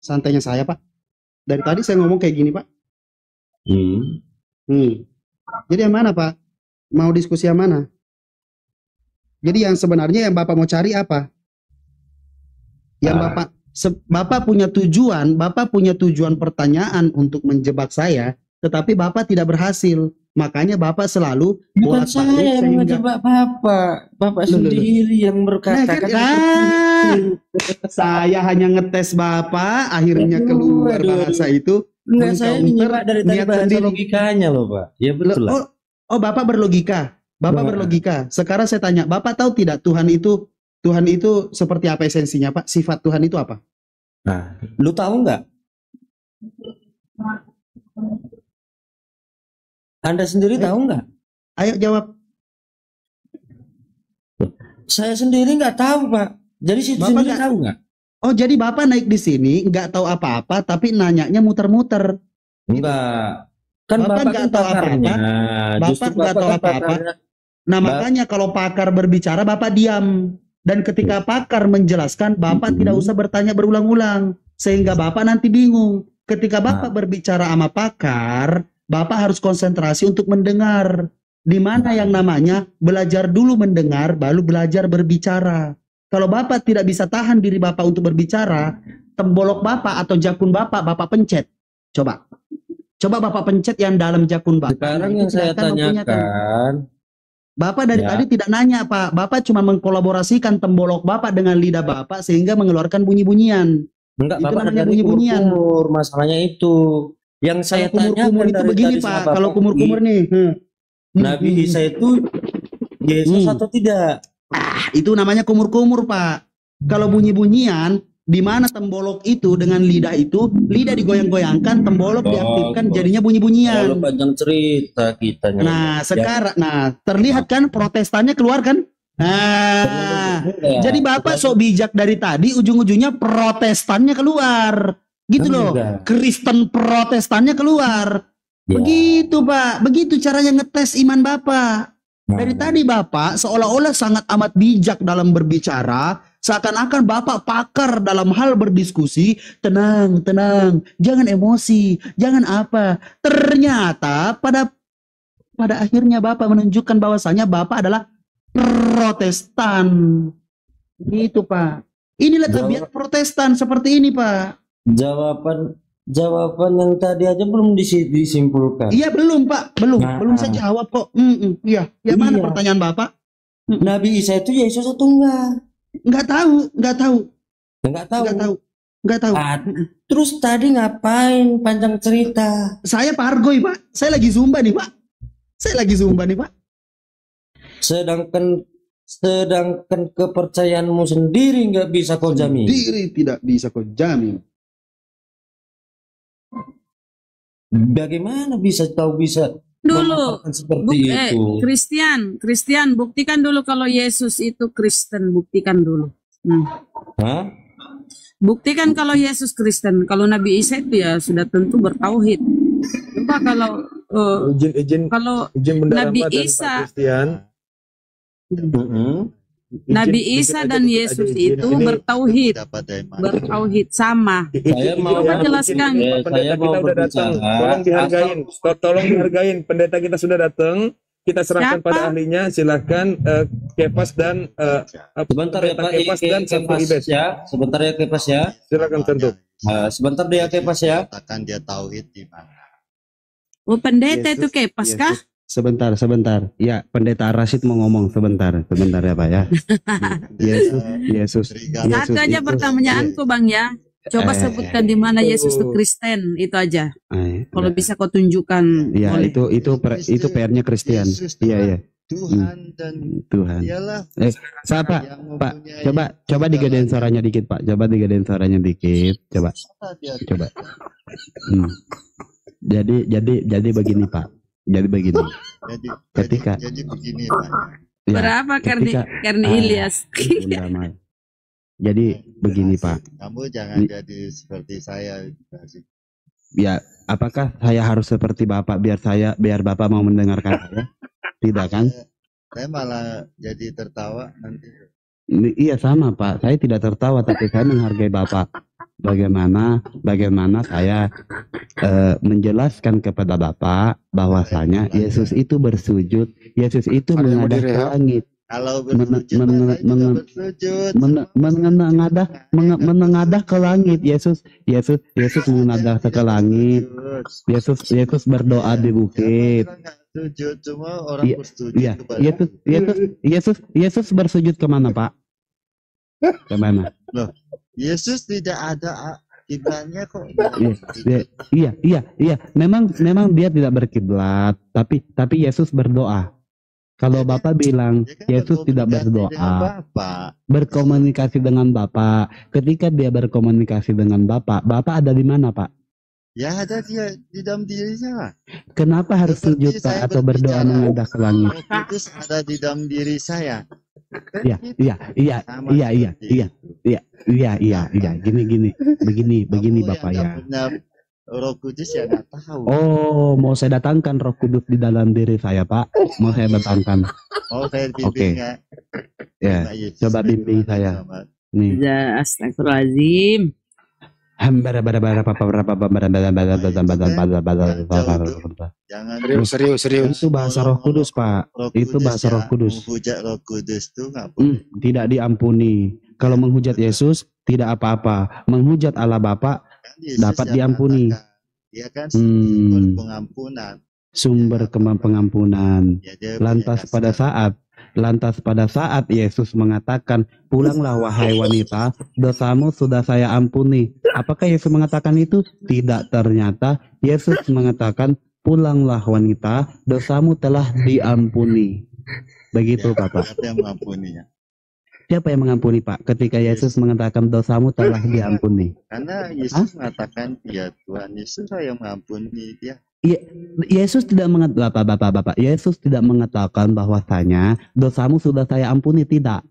santainya saya, Pak. Dari tadi saya ngomong kayak gini, Pak. Jadi yang mana, Pak? Mau diskusi yang mana? Jadi yang sebenarnya yang Bapak mau cari apa? Yang Bapak punya tujuan pertanyaan untuk menjebak saya, tetapi Bapak tidak berhasil. Makanya Bapak selalu bukan saya yang menjebak Bapak. Bapak sendiri yang berkata. Saya hanya ngetes Bapak, akhirnya keluar bahasa itu. Enggak, saya menjebak dari tadi bahasa logikanya loh, Pak. Ya betul lah. Oh, Bapak berlogika. Berlogika. Sekarang saya tanya, Bapak tahu tidak Tuhan itu seperti apa esensinya, Pak? Sifat Tuhan itu apa? Nah, lu tahu nggak? Anda sendiri tahu nggak? Ayo jawab. Saya sendiri nggak tahu, Pak. Jadi situ sendiri tahu nggak? Oh, jadi Bapak naik di sini nggak tahu apa-apa, tapi nanyanya muter-muter. Enggak. Kan Bapak nggak tahu apa-apa. Bapak nggak tahu apa-apa. Nah, makanya kalau pakar berbicara, Bapak diam. Dan ketika pakar menjelaskan, Bapak tidak usah bertanya berulang-ulang. Sehingga Bapak nanti bingung. Ketika Bapak berbicara sama pakar, Bapak harus konsentrasi untuk mendengar. Di mana yang namanya belajar dulu mendengar, baru belajar berbicara. Kalau Bapak tidak bisa tahan diri Bapak untuk berbicara, tembolok Bapak atau jakun Bapak pencet. Coba Bapak pencet yang dalam jakun Bapak. Sekarang yang saya tanyakan, Bapak dari tadi tidak nanya, Pak. Bapak cuma mengkolaborasikan tembolok Bapak dengan lidah Bapak sehingga mengeluarkan bunyi-bunyian. Enggak, itu Bapak namanya bunyi-bunyian. Masalahnya itu. Yang saya tanya itu begini, Pak. Kalau kumur-kumur nih. Nabi Isa itu Yesus atau tidak? Itu namanya kumur-kumur, Pak. Kalau bunyi-bunyian, di mana tembolok itu dengan lidah itu, lidah digoyang-goyangkan, tembolok diaktifkan, jadinya bunyi-bunyian. Lalu panjang cerita kita. Nah, sekarang, terlihat kan protestannya keluar kan? Nah, jadi Bapak sok bijak dari tadi, ujung-ujungnya protestannya keluar. Gitu loh, Kristen protestannya keluar. Begitu, Pak. Begitu caranya ngetes iman Bapak. Dari tadi Bapak seolah-olah sangat amat bijak dalam berbicara, seakan-akan Bapak pakar dalam hal berdiskusi. Tenang, jangan emosi, jangan apa. Ternyata pada akhirnya Bapak menunjukkan bahwasanya Bapak adalah Protestan. Gitu, Pak. Inilah tabiat Protestan seperti ini, Pak. Jawaban yang tadi aja belum disimpulkan. Iya, belum, Pak. Belum saya jawab kok. Iya. Mana pertanyaan Bapak? Nabi Isa itu Yesus atau enggak? Enggak tahu. Terus tadi ngapain panjang cerita? Saya pargoy, Pak. Saya lagi zumba nih, Pak. Sedangkan kepercayaanmu sendiri nggak bisa kau jamin. Sendiri tidak bisa kau jamin. Bagaimana kau bisa dulu seperti itu? Christian, buktikan dulu kalau Yesus itu Kristen, buktikan dulu. Buktikan kalau Yesus Kristen. Kalau Nabi Isa itu ya sudah tentu bertauhid. Coba kalau Nabi Isa, Nabi Isa dan Yesus itu bertauhid sama. Saya mau menjelaskan. Saya mau berbicara. Tolong dihargain. Pendeta kita sudah datang. Kita serahkan pada ahlinya. Silahkan Kepas dan sebentar ya Pak Kepas dan Santo Ibes. Ya, sebentar ya Kepas ya. Silakan Santo. Sebentar dia Kepas ya. Katakan dia tauhid di mana? Oh, pendeta itu Kepas kah? Sebentar. Ya, Pendeta Rashid mau ngomong sebentar ya Pak ya. Yesus. Satu aja pertanyaanku Bang ya. Coba sebutkan di mana Yesus itu Kristen, itu aja. Kalau bisa kau tunjukkan. Ya, itu PR-nya Kristen. Iya. Tuhan dan Tuhan. Dialah Pak, coba digedein suaranya dikit, Pak. Coba. Jadi begini, Pak. Jadi begini. Jadi begini, Pak. Berapa karena Ilyas? Jadi begini, Pak. Kamu jangan jadi seperti saya. Ya, apakah saya harus seperti Bapak biar Bapak mau mendengarkan saya? Tidak kan? Saya malah jadi tertawa nanti. Iya sama, Pak. Saya tidak tertawa tapi saya menghargai Bapak. bagaimana saya menjelaskan kepada Bapak bahwasanya Yesus itu bersujud, Yesus itu menghadap ke langit. Kalau bersujud bersujud menengadah ke langit. Yesus menengadah ke langit. Yesus berdoa di bukit. Sujud semua orang bersujud. Iya, Yesus bersujud kemana, Pak? Kemana? Loh, Yesus tidak ada kiblatnya kok. Iya. Memang dia tidak berkiblat, tapi Yesus berdoa. Kalau Bapak bilang Yesus tidak berdoa, berkomunikasi dengan Bapak. Ketika dia berkomunikasi dengan Bapak ada di mana, Pak? Ya ada dia di dalam dirinya lah. Kenapa harus sujud, Pak, atau berdoa menghadap ke langit? Yesus ada di dalam diri saya. Iya. Begini Bapak ya. Roh Kudus ya nggak tahu. Oh, mau saya datangkan Roh Kudus di dalam diri saya, Pak. Mau saya datangkan. Oh, saya bimbing ya. Ya, coba bimbing saya. Nih. Ya, astagfirullahaladzim. Serius. Itu bahasa Roh Kudus, Pak. Itu bahasa Roh Kudus. Menghujat Roh Kudus itu tidak diampuni. Kalau menghujat Yesus tidak apa-apa. Menghujat Allah Bapa dapat diampuni. Dia kan sumber pengampunan. Sumber pengampunan. Lantas pada saat Yesus mengatakan, "Pulanglah wahai wanita, dosamu sudah saya ampuni." Apakah Yesus mengatakan itu? Tidak, ternyata Yesus mengatakan, "Pulanglah wanita, dosamu telah diampuni." Begitu, Bapak. Siapa yang mengampuninya? Siapa yang mengampuni, Pak? Ketika Yesus mengatakan dosamu telah diampuni. Karena Yesus mengatakan, ya Tuhan Yesus yang mengampuni dia. Yesus tidak mengatakan, Bapak. Yesus tidak mengatakan bahwasanya dosamu sudah saya ampuni, tidak,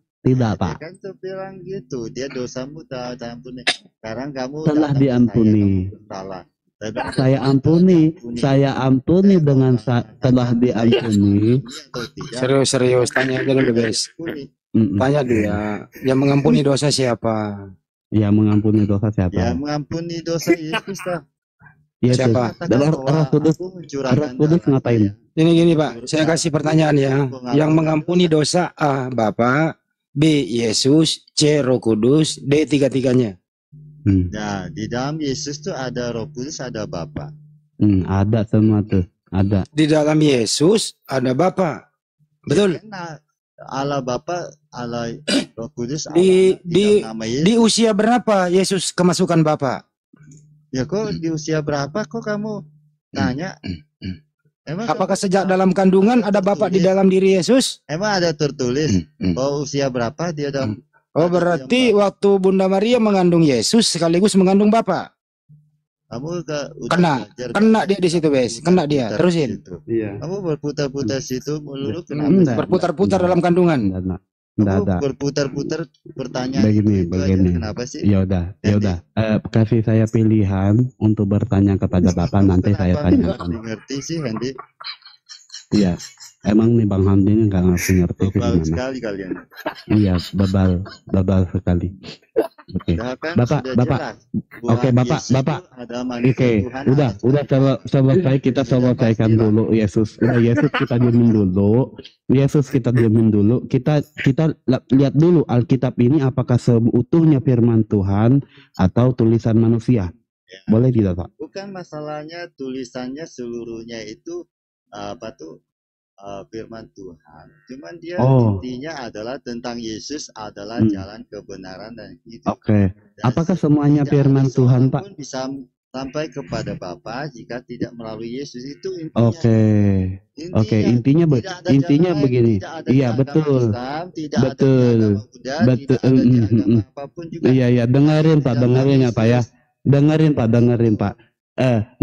Pak. Dia kan bilang gitu, dia dosamu telah diampuni. Sekarang kamu telah diampuni. Saya ampuni dengan telah diampuni. Serius tanya aja dulu, guys. Tanya dia, yang mengampuni dosa siapa? Yang mengampuni dosa siapa? Yang mengampuni dosa Yesus lah. Siapa? Roh Kudus ngapain? Gini Pak, saya kasih pertanyaan ya. Yang mengampuni dosa A, Bapak, B, Yesus, C, Roh Kudus, D, tiga-tiganya. Nah, di dalam Yesus tuh ada Roh Kudus, ada Bapa. Ada semua tuh, ada. Di dalam Yesus ada Bapa. Betul. Allah Bapa, Allah Roh Kudus, di usia berapa Yesus kemasukan Bapa? Ya kok di usia berapa kok kamu nanya? Emang apakah sejak dalam kandungan ada Bapa di dalam diri Yesus? Emang ada tertulis bahwa usia berapa dia dalam? Oh, berarti waktu Bunda Maria mengandung Yesus sekaligus mengandung Bapa. Kamu kena dia di situ, guys. Kena dia. Terusin. Iya. Kamu berputar-putar situ melulu kenapa? Berputar-putar dalam kandungan. Enggak. Berputar-putar pertanyaan. Begini. Kenapa sih? Ya udah. Kasih saya pilihan untuk bertanya kepada Bapak, nanti saya tanyakan. Ngerti sih, Hendy. Iya. Emang nih Bang Hamdi ini nggak ngerti bebal gimana? Sekali kalian. Iya, bebal sekali. Oke. Bapak. Oke, Bapak. Oke, udah selesai, kita selesaikan dulu Yesus. Yesus kita diemin dulu. Kita lihat dulu Alkitab ini apakah seutuhnya firman Tuhan atau tulisan manusia. Boleh tidak, Pak? Bukan masalahnya tulisannya seluruhnya itu firman Tuhan. Cuman dia intinya adalah tentang Yesus adalah jalan kebenaran dan hidup. Oke. Apakah semuanya firman Tuhan, Pak? Bisa sampai kepada Bapa jika tidak melalui Yesus, itu intinya. Oke. Intinya begini. Iya, betul. Iya, dengerin Pak ya. Dengerin Pak.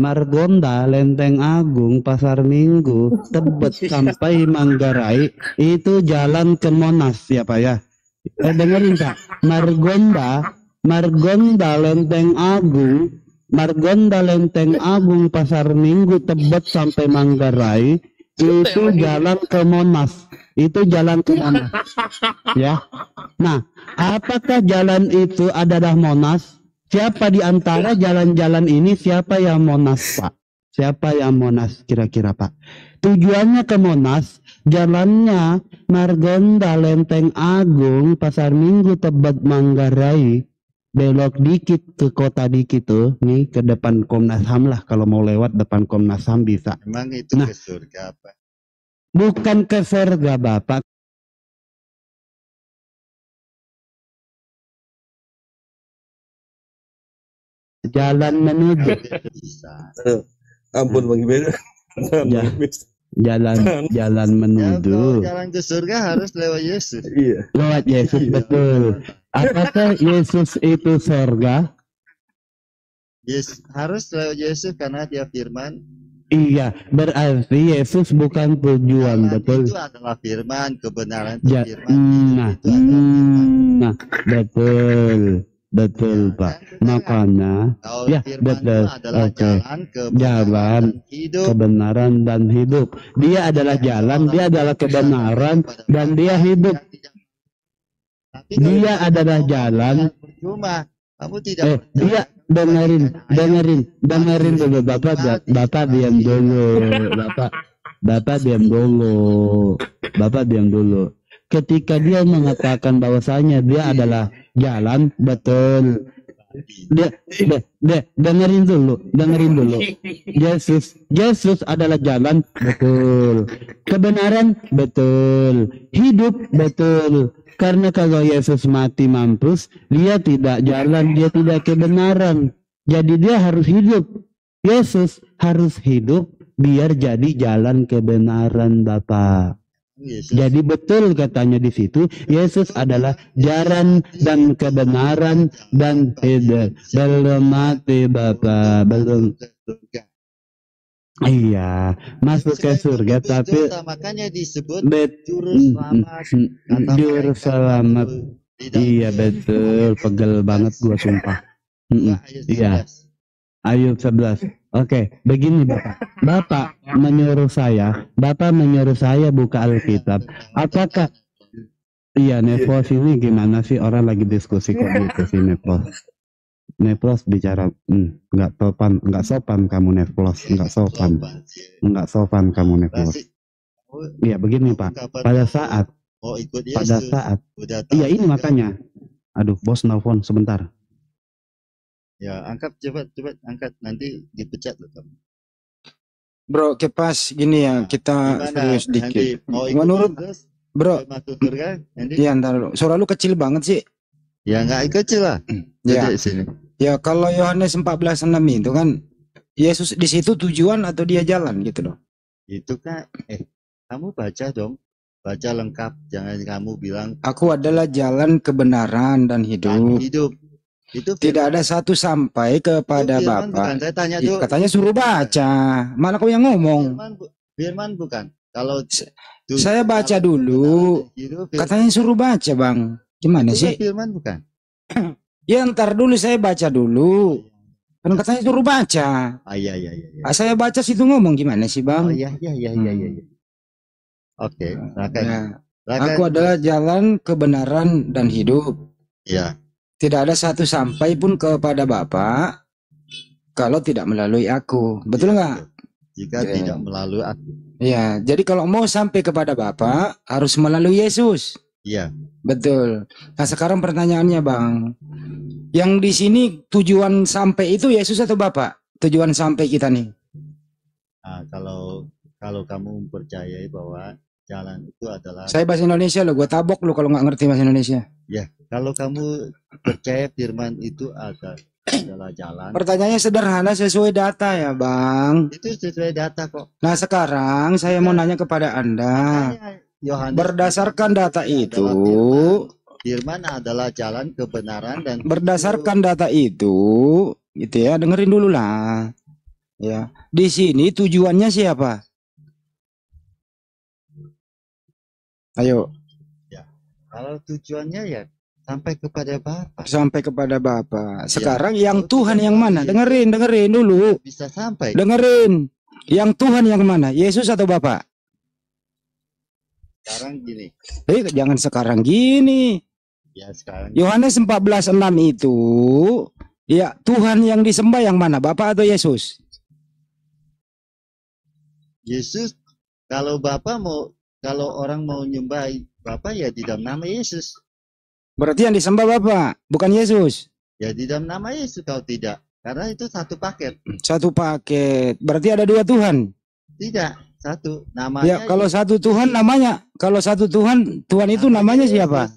Margonda, Lenteng Agung, Pasar Minggu, Tebet sampai Manggarai itu jalan ke Monas ya Pak ya. Dengerin Pak, Margonda, Lenteng Agung, Pasar Minggu, Tebet sampai Manggarai itu jalan ke Monas. Ya. Nah, apakah jalan itu adalah Monas? Siapa di antara jalan-jalan ini siapa yang Monas, Pak? Siapa yang Monas kira-kira, Pak? Tujuannya ke Monas, jalannya Margonda, Lenteng Agung, Pasar Minggu, Tebet, Manggarai, belok dikit ke kota dikit tuh, nih ke depan Komnas HAM lah, kalau mau lewat depan Komnas HAM bisa. Emang itu Nah, ke surga apa? bukan ke surga, Bapak. Jalan menuju. Ampun Bang Ibes. Jalan menuju. Jalan ke surga harus lewat Yesus. Iya. Lewat Yesus, betul. Apakah Yesus itu surga? Yes, harus lewat Yesus karena dia firman. Iya, berarti Yesus bukan tujuan, betul. Itu adalah firman, kebenaran itu firman. Nah, betul. Betul, Pak. Makanya, ya, betul. Oke. Jalan, kebenaran, dan hidup. Dia adalah jalan, dia adalah kebenaran, dan dia hidup. Dia adalah jalan. Cuma kamu tidak dia dengerin dulu, Bapak diam dulu, Bapak diam dulu. Ketika dia mengatakan bahwasanya dia adalah jalan, betul. Dia dengerin dulu. Yesus adalah jalan, betul. Kebenaran, betul. Hidup, betul. Karena kalau Yesus mati mampus, dia tidak jalan, dia tidak kebenaran. Jadi dia harus hidup. Yesus harus hidup biar jadi jalan kebenaran, Bapak. Jadi betul katanya di situ, Yesus adalah jalan dan kebenaran dan hidup. Belum mati, Bapak, belum. Iya, masuk ke surga, tapi makanya disebut juru selamat. Iya, betul, pegel banget gua sumpah. Iya. Ayub 11. Oke, begini Bapak menyuruh saya buka Alkitab. Apakah iya Nepos ini gimana sih, orang lagi diskusi kok gitu sih Nepos bicara nggak sopan kamu Nepos, nggak sopan kamu Nepos. Iya begini Pak, pada saat iya ini makanya, aduh bos nelfon sebentar. Ya, angkat cepat angkat, nanti dipecat loh kamu. Bro, kepas gini ya, kita serius dikit. Menurut Bro, iya ntar dulu. Suara lu kecil banget sih. Ya nggak kecil lah. Ya. Sini. Ya kalau Yohanes 14:6 itu kan Yesus di situ tujuan atau dia jalan gitu loh. Itu kan kamu baca dong. Baca lengkap, jangan kamu bilang aku adalah jalan kebenaran dan hidup. Itu tidak ada satu sampai kepada Bapa. Katanya suruh baca, malah kau yang ngomong. Firman bukan. Kalau saya baca dulu, katanya suruh baca Bang. Gimana sih? Firman bukan. Ya ntar dulu saya baca dulu. Kan katanya suruh baca. Iya. Saya baca situ ngomong gimana sih Bang? Iya. Oke, Aku adalah jalan kebenaran dan hidup. Iya. Tidak ada satu sampai pun kepada Bapa kalau tidak melalui aku. Betul nggak? Jika tidak melalui aku. Iya, jadi kalau mau sampai kepada Bapa harus melalui Yesus. Iya. Betul. Nah sekarang pertanyaannya Bang, yang di sini tujuan sampai itu Yesus atau Bapa? Tujuan sampai kita nih. Nah, kalau kamu percayai bahwa jalan itu adalah. Saya bahasa Indonesia loh, gue tabok lo kalau nggak ngerti bahasa Indonesia. Ya, kalau kamu percaya firman itu adalah jalan. Pertanyaannya sederhana sesuai data ya Bang. Itu sesuai data kok. Nah sekarang saya mau nanya kepada Anda. Berdasarkan data itu, firman adalah jalan kebenaran dan. Berdasarkan data itu, gitu ya, dengerin dulu lah. Ya, di sini tujuannya siapa? Ayo. Ya, kalau tujuannya ya sampai kepada Bapa. Sampai kepada Bapa. Sekarang yang Tuhan yang mana? Dengerin dulu. Bisa sampai. Dengerin. Yang Tuhan yang mana? Yesus atau Bapa? Sekarang gini. Jangan sekarang gini. Ya sekarang. Yohanes 14:6 itu Ya, Tuhan yang disembah yang mana? Bapa atau Yesus? Yesus, kalau kalau orang mau nyembah Bapa ya di dalam nama Yesus. Berarti yang disembah Bapa, bukan Yesus. Ya di dalam nama Yesus kalau tidak. Karena itu satu paket. Satu paket. Berarti ada dua Tuhan. Tidak, satu. Namanya Ya, kalau satu Tuhan namanya, kalau satu Tuhan, Tuhan itu namanya siapa?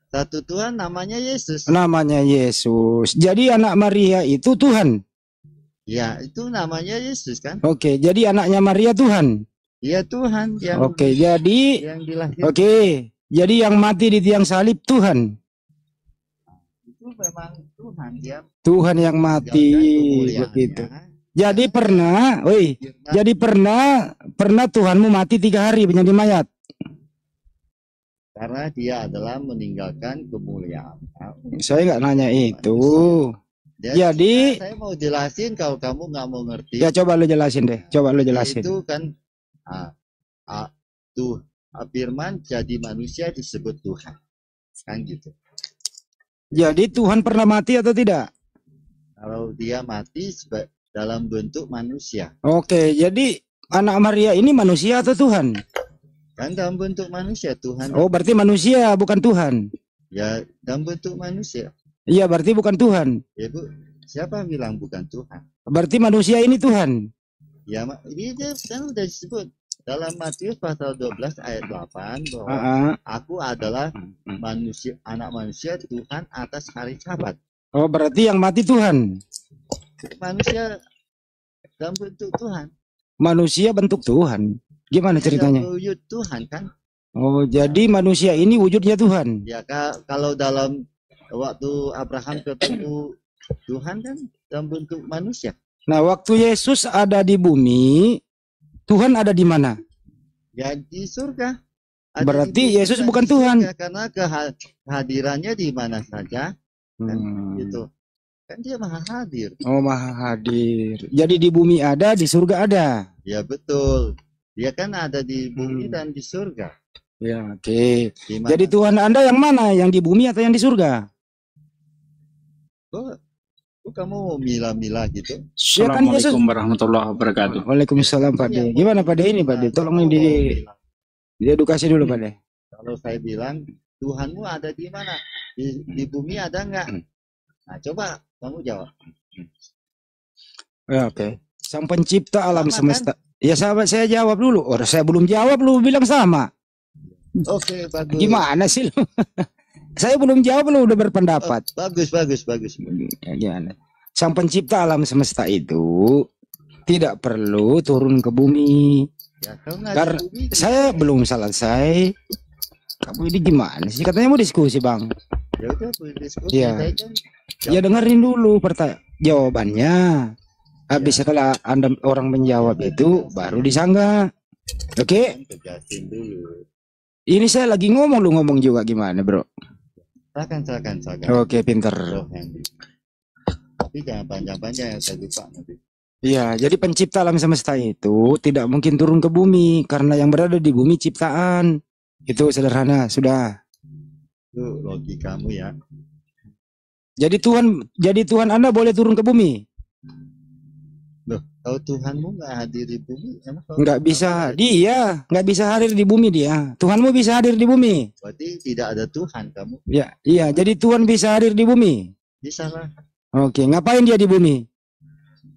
Satu Tuhan namanya Yesus. Namanya Yesus. Jadi anak Maria itu Tuhan. Ya, itu namanya Yesus kan? Oke, jadi anaknya Maria Tuhan. Iya Tuhan yang Oke, jadi yang dilahirkan. Oke, jadi yang mati di tiang salib Tuhan. Itu memang Tuhan dia. Tuhan yang mati begitu. Jadi pernah, jadi pernah Tuhanmu mati 3 hari menjadi mayat. Karena dia adalah meninggalkan kemuliaan. Saya nggak nanya itu. Jadi saya mau jelasin kalau kamu nggak mau ngerti. Ya coba lu jelasin deh. Coba lu jelasin. Itu kan tuh firman jadi manusia disebut Tuhan. Kan gitu. Jadi Tuhan pernah mati atau tidak? Kalau dia mati dalam bentuk manusia. Oke, jadi anak Maria ini manusia atau Tuhan? Kan dalam bentuk manusia Tuhan. Oh, berarti manusia bukan Tuhan. Ya, dalam bentuk manusia. Iya, berarti bukan Tuhan. Ya, Bu. Siapa bilang bukan Tuhan? Berarti manusia ini Tuhan. Ya, ini kan udah disebut dalam Matius pasal 12 ayat 8 bahwa aku adalah manusia, anak manusia Tuhan atas hari Sabat. Oh, berarti yang mati Tuhan. Manusia dalam bentuk Tuhan. Manusia bentuk Tuhan. Gimana ceritanya? Wujud Tuhan kan? Oh, jadi manusia ini wujudnya Tuhan. Ya, kalau dalam waktu Abraham ketemu Tuhan kan dalam bentuk manusia. Nah, waktu Yesus ada di bumi, Tuhan ada di mana? Ya di surga. Berarti Yesus bukan Tuhan. Karena kehadirannya di mana saja. Kan, gitu. Kan dia maha hadir. Oh, maha hadir. Jadi di bumi ada, di surga ada. Ya betul. Dia kan ada di bumi dan di surga. Ya, oke. Jadi Tuhan Anda yang mana? Yang di bumi atau yang di surga? Kok kamu mau milah-milah gitu? Assalamualaikum warahmatullahi wabarakatuh. Waalaikumsalam Pak De. Gimana Pak De ini Pak De? Tolong diedukasi dulu Pak De. Kalau saya bilang Tuhanmu ada di mana? Di bumi ada enggak? Nah, coba kamu jawab. Ya, oke. Sang pencipta alam semesta. Ya sahabat saya jawab dulu. Orang saya belum jawab lu bilang sama. Oke, bagus. Gimana sih lu? Saya belum jawab lu udah berpendapat. Bagus. Ya, gimana? Sang pencipta alam semesta itu tidak perlu turun ke bumi. Ya, karena saya belum selesai. Kamu ini gimana sih? Katanya mau diskusi bang. Ya udah diskusi. Ya, ya dengerin dulu jawabannya. Habis setelah Anda orang menjawab itu baru disanggah. Oke? Ini saya lagi ngomong, lu ngomong juga gimana, bro? Silakan. Oke, pinter. Tapi jangan panjang-panjang ya, saya lupa nanti. Iya, jadi pencipta alam semesta itu tidak mungkin turun ke bumi karena yang berada di bumi ciptaan. Itu sederhana, sudah. Itu logikamu ya. Jadi Tuhan Anda boleh turun ke bumi? Loh, kalau Tuhanmu nggak hadir di bumi, nggak bisa. Dia nggak bisa hadir di bumi dia. Tuhanmu bisa hadir di bumi. Berarti tidak ada Tuhan kamu. Ya, iya. Jadi Tuhan bisa hadir di bumi. Bisa lah. Oke, ngapain dia di bumi?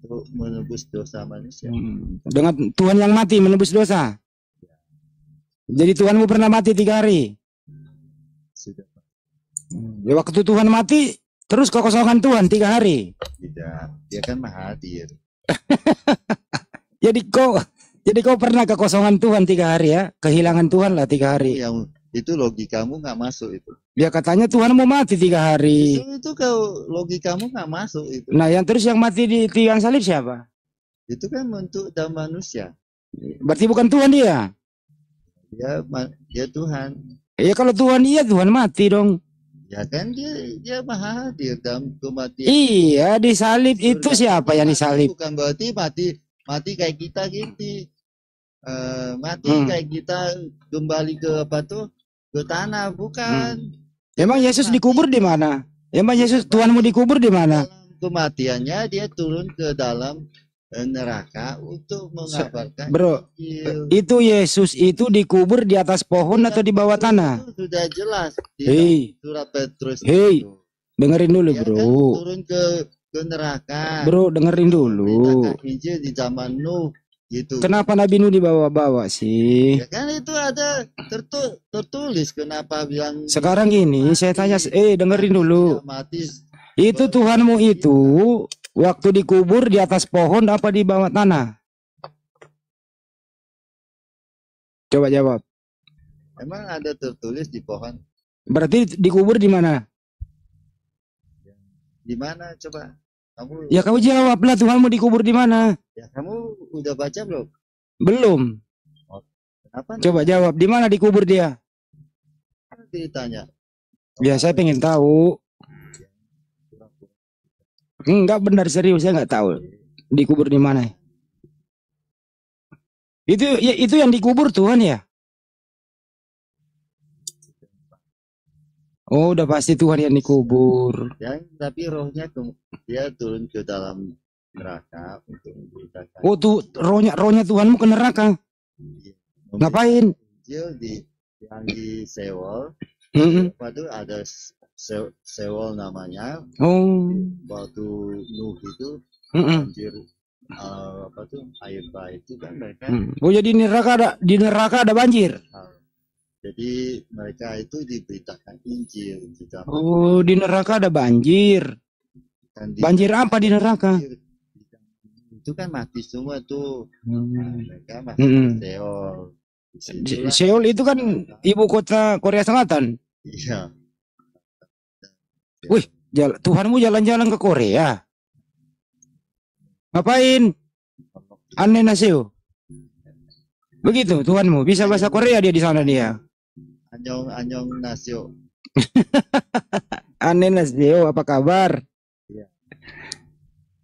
Untuk menebus dosa manusia. Dengan Tuhan yang mati menebus dosa. Jadi Tuhanmu pernah mati 3 hari. Sudah. Ya, waktu Tuhan mati, terus kekosongan Tuhan 3 hari. Tidak, dia kan maha hadir. Jadi kau pernah kekosongan Tuhan 3 hari ya? Kehilangan Tuhan lah 3 hari. Itu logikamu nggak masuk itu. Ya katanya Tuhan mau mati 3 hari. Itu kalau logikamu nggak masuk itu. Nah yang mati di tiang salib siapa? Itu kan bentuk dan manusia. Berarti bukan Tuhan dia? Dia Tuhan. Ya kalau Tuhan iya Tuhan mati dong. Ya kan dia maha hadir dalam kematian. Iya di salib itu siapa yang disalib? Bukan berarti mati kayak kita gitu. Mati kayak kita kembali ke ke tanah bukan. Emang Yesus dikubur di mana? Emang Yesus Tuhanmu dikubur di mana? kematiannya dia turun ke dalam neraka untuk mengabarkan Bro, Injil. itu Yesus itu dikubur di atas pohon atau di bawah tanah? Itu sudah jelas di Hei, surat Petrus. hei, dengerin dulu Dia bro. kan turun ke neraka. Bro, dengerin dulu. Memberitakan Injil di zaman Nuh gitu. Kenapa Nabi Nuh dibawa-bawa sih? Ya kan itu ada tertulis kenapa bilang. Sekarang gini, saya tanya, dengerin dulu. Mati. Itu Tuhanmu itu waktu dikubur di atas pohon apa di bawah tanah? Coba jawab. Emang ada tertulis di pohon? Berarti dikubur di mana? Di mana coba? Kamu Ya kamu jawablah, Tuhanmu dikubur di mana? Ya kamu udah baca belum? Belum. Kenapa? Coba jawab, di mana dikubur dia? Ditanya. Ya saya pengen tahu. Enggak, benar serius, saya nggak tahu dikubur di mana. Itu yang dikubur Tuhan ya? Oh, udah pasti Tuhan yang dikubur. Ya, tapi rohnya dia turun ke dalam neraka untuk memberitakan. Oh, tuh rohnya Tuhanmu ke neraka. Ngapain? Injil yang di Seol. Apa tuh ada Seol namanya. Oh. Waktu Nuh itu banjir apa tuh air bah itu kan mereka. Oh, jadi di neraka ada banjir. Jadi mereka itu diberitakan Injil. Oh, di neraka ada banjir. Banjir apa di neraka? Itu kan mati semua tuh. Nah, mereka masih Seol. Seoul itu kan ibu kota Korea Selatan. Iya. Wih, Tuhanmu jalan-jalan ke Korea. Ngapain? Aneh naseo. Begitu Tuhanmu, bisa bahasa Korea dia di sana dia. Anyong naseo. Aneh naseo, apa kabar? Iya.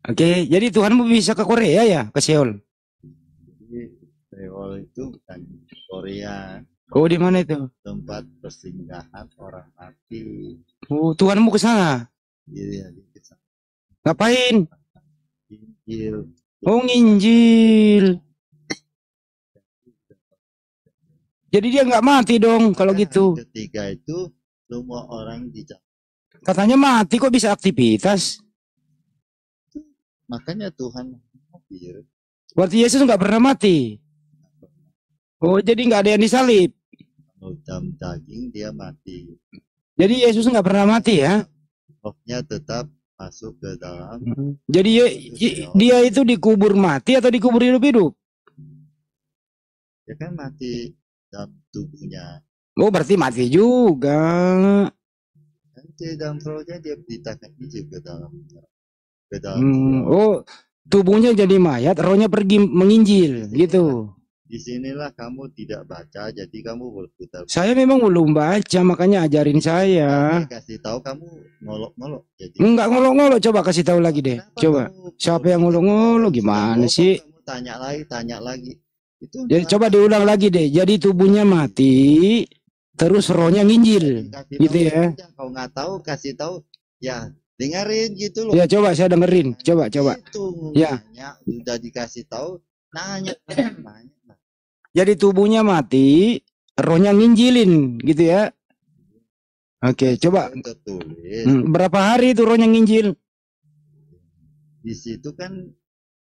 Oke, jadi Tuhanmu bisa ke Korea ya, ke Seoul. Jadi Seoul itu bukan Korea. Oh, di mana itu? Tempat persinggahan orang mati. Oh, Tuhanmu ke sana. Iya, di sana. Ngapain? Injil. Oh, nginjil. Jadi dia nggak mati dong kalau gitu. Ketiga itu semua orang di Katanya mati kok bisa aktivitas. Makanya Tuhan hadir. Berarti Yesus nggak pernah mati. Oh, jadi nggak ada yang disalib. Dalam daging dia mati. Jadi Yesus nggak pernah mati ya? Rohnya tetap masuk ke dalam. Jadi dia itu dikubur mati atau dikubur hidup-hidup? Ya kan mati dalam tubuhnya. Oh, berarti mati juga. Nanti dalam rohnya dia beritakan juga ke dalam. Oh, tubuhnya jadi mayat, rohnya pergi menginjil gitu. Disinilah kamu tidak baca, jadi kamu berputar. Saya memang belum baca, makanya ajarin saya. Kasih tahu kamu ngolok-ngolok. Enggak ngolok-ngolok, coba kasih tahu lagi deh. Coba. Siapa yang ngolok-ngolok? Gimana sih? Kamu tanya lagi. Itu jadi coba diulang lagi deh. Jadi tubuhnya mati, terus rohnya nginjil, gitu ya. Kalau nggak tahu kasih tahu, ya dengerin gitu loh. Ya coba saya dengerin. Coba. Itu, ya. Udah dikasih tahu, nanya. Jadi tubuhnya mati, rohnya nginjilin, gitu ya. Oke, coba. Berapa hari itu rohnya nginjil? Di situ kan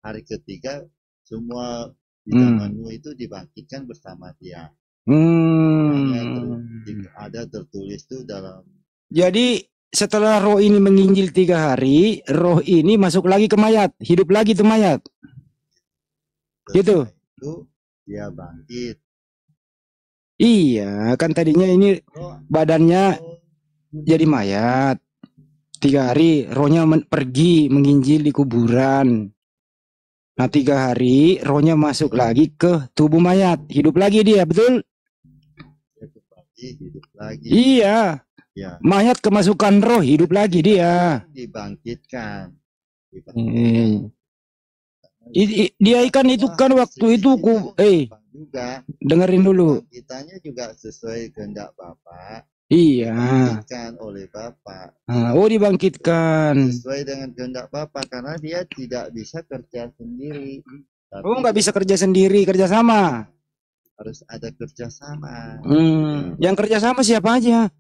hari ketiga semua di zamanmu itu dibangkitkan bersama dia. Ada tertulis tuh dalam. Jadi setelah roh ini menginjil 3 hari, roh ini masuk lagi ke mayat, hidup lagi tuh mayat. Gitu. Itu dia bangkit. Iya, kan tadinya ini badannya jadi mayat. 3 hari rohnya pergi menginjil di kuburan. Nah 3 hari rohnya masuk lagi ke tubuh mayat, hidup lagi dia, betul? Hidup lagi. Iya. Ya. Mayat kemasukan roh, hidup lagi dia. Dibangkitkan. Dia ikan itu kan waktu itu juga. dengerin dulu. Kitanya juga sesuai kehendak Bapak. Iya. Dibangkitkan oleh Bapa. Oh, dibangkitkan. Sesuai dengan kehendak Bapa, karena dia tidak bisa kerja sendiri. Tapi Oh, nggak bisa kerja sendiri, kerjasama. harus ada kerjasama. Yang kerjasama siapa aja?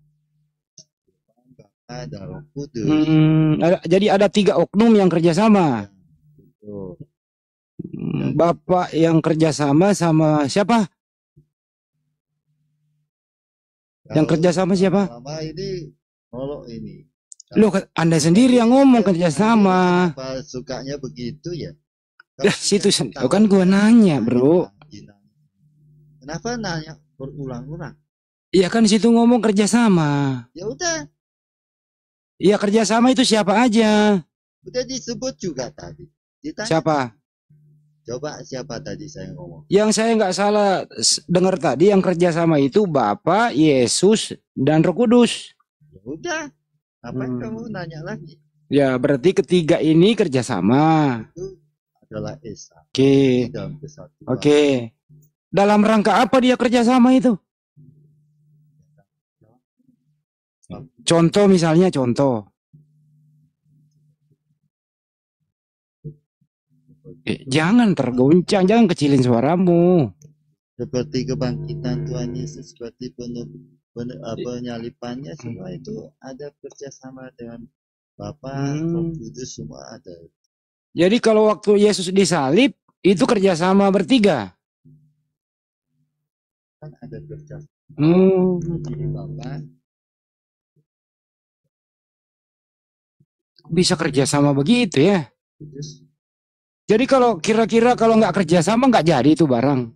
Ada Roh Kudus. Jadi ada 3 oknum yang kerjasama. Betul. Bapak yang kerjasama sama siapa? Yang kerjasama siapa? Lama ini nolok ini. Loh, Anda sendiri yang ngomong kerjasama. Apa sukanya begitu ya? Situ kan gua nanya, bro. Kenapa nanya berulang-ulang? Iya kan situ ngomong kerjasama. Ya udah, Iya kerjasama itu siapa aja? udah disebut juga tadi. Ditanya, Siapa? coba siapa tadi saya ngomong? Yang saya nggak salah dengar tadi yang kerjasama itu Bapa, Yesus, dan Roh Kudus. Ya udah, ngapain kamu nanya lagi? Ya berarti ketiga ini kerjasama. Itu adalah Esa. Oke. Dalam kesatuan. Oke. Dalam rangka apa dia kerjasama itu? Contoh misalnya contoh. Jangan tergoncang, jangan kecilin suaramu. Seperti kebangkitan Tuhan Yesus, seperti penyalipannya, semua itu ada kerjasama dengan Bapa, Roh Kudus, semua ada. Jadi kalau waktu Yesus disalib itu kerjasama bertiga. Kan ada kerjasama. Jadi Bapa Bisa kerjasama begitu ya. Kudus. Jadi kalau kira-kira kalau nggak kerjasama nggak jadi itu barang.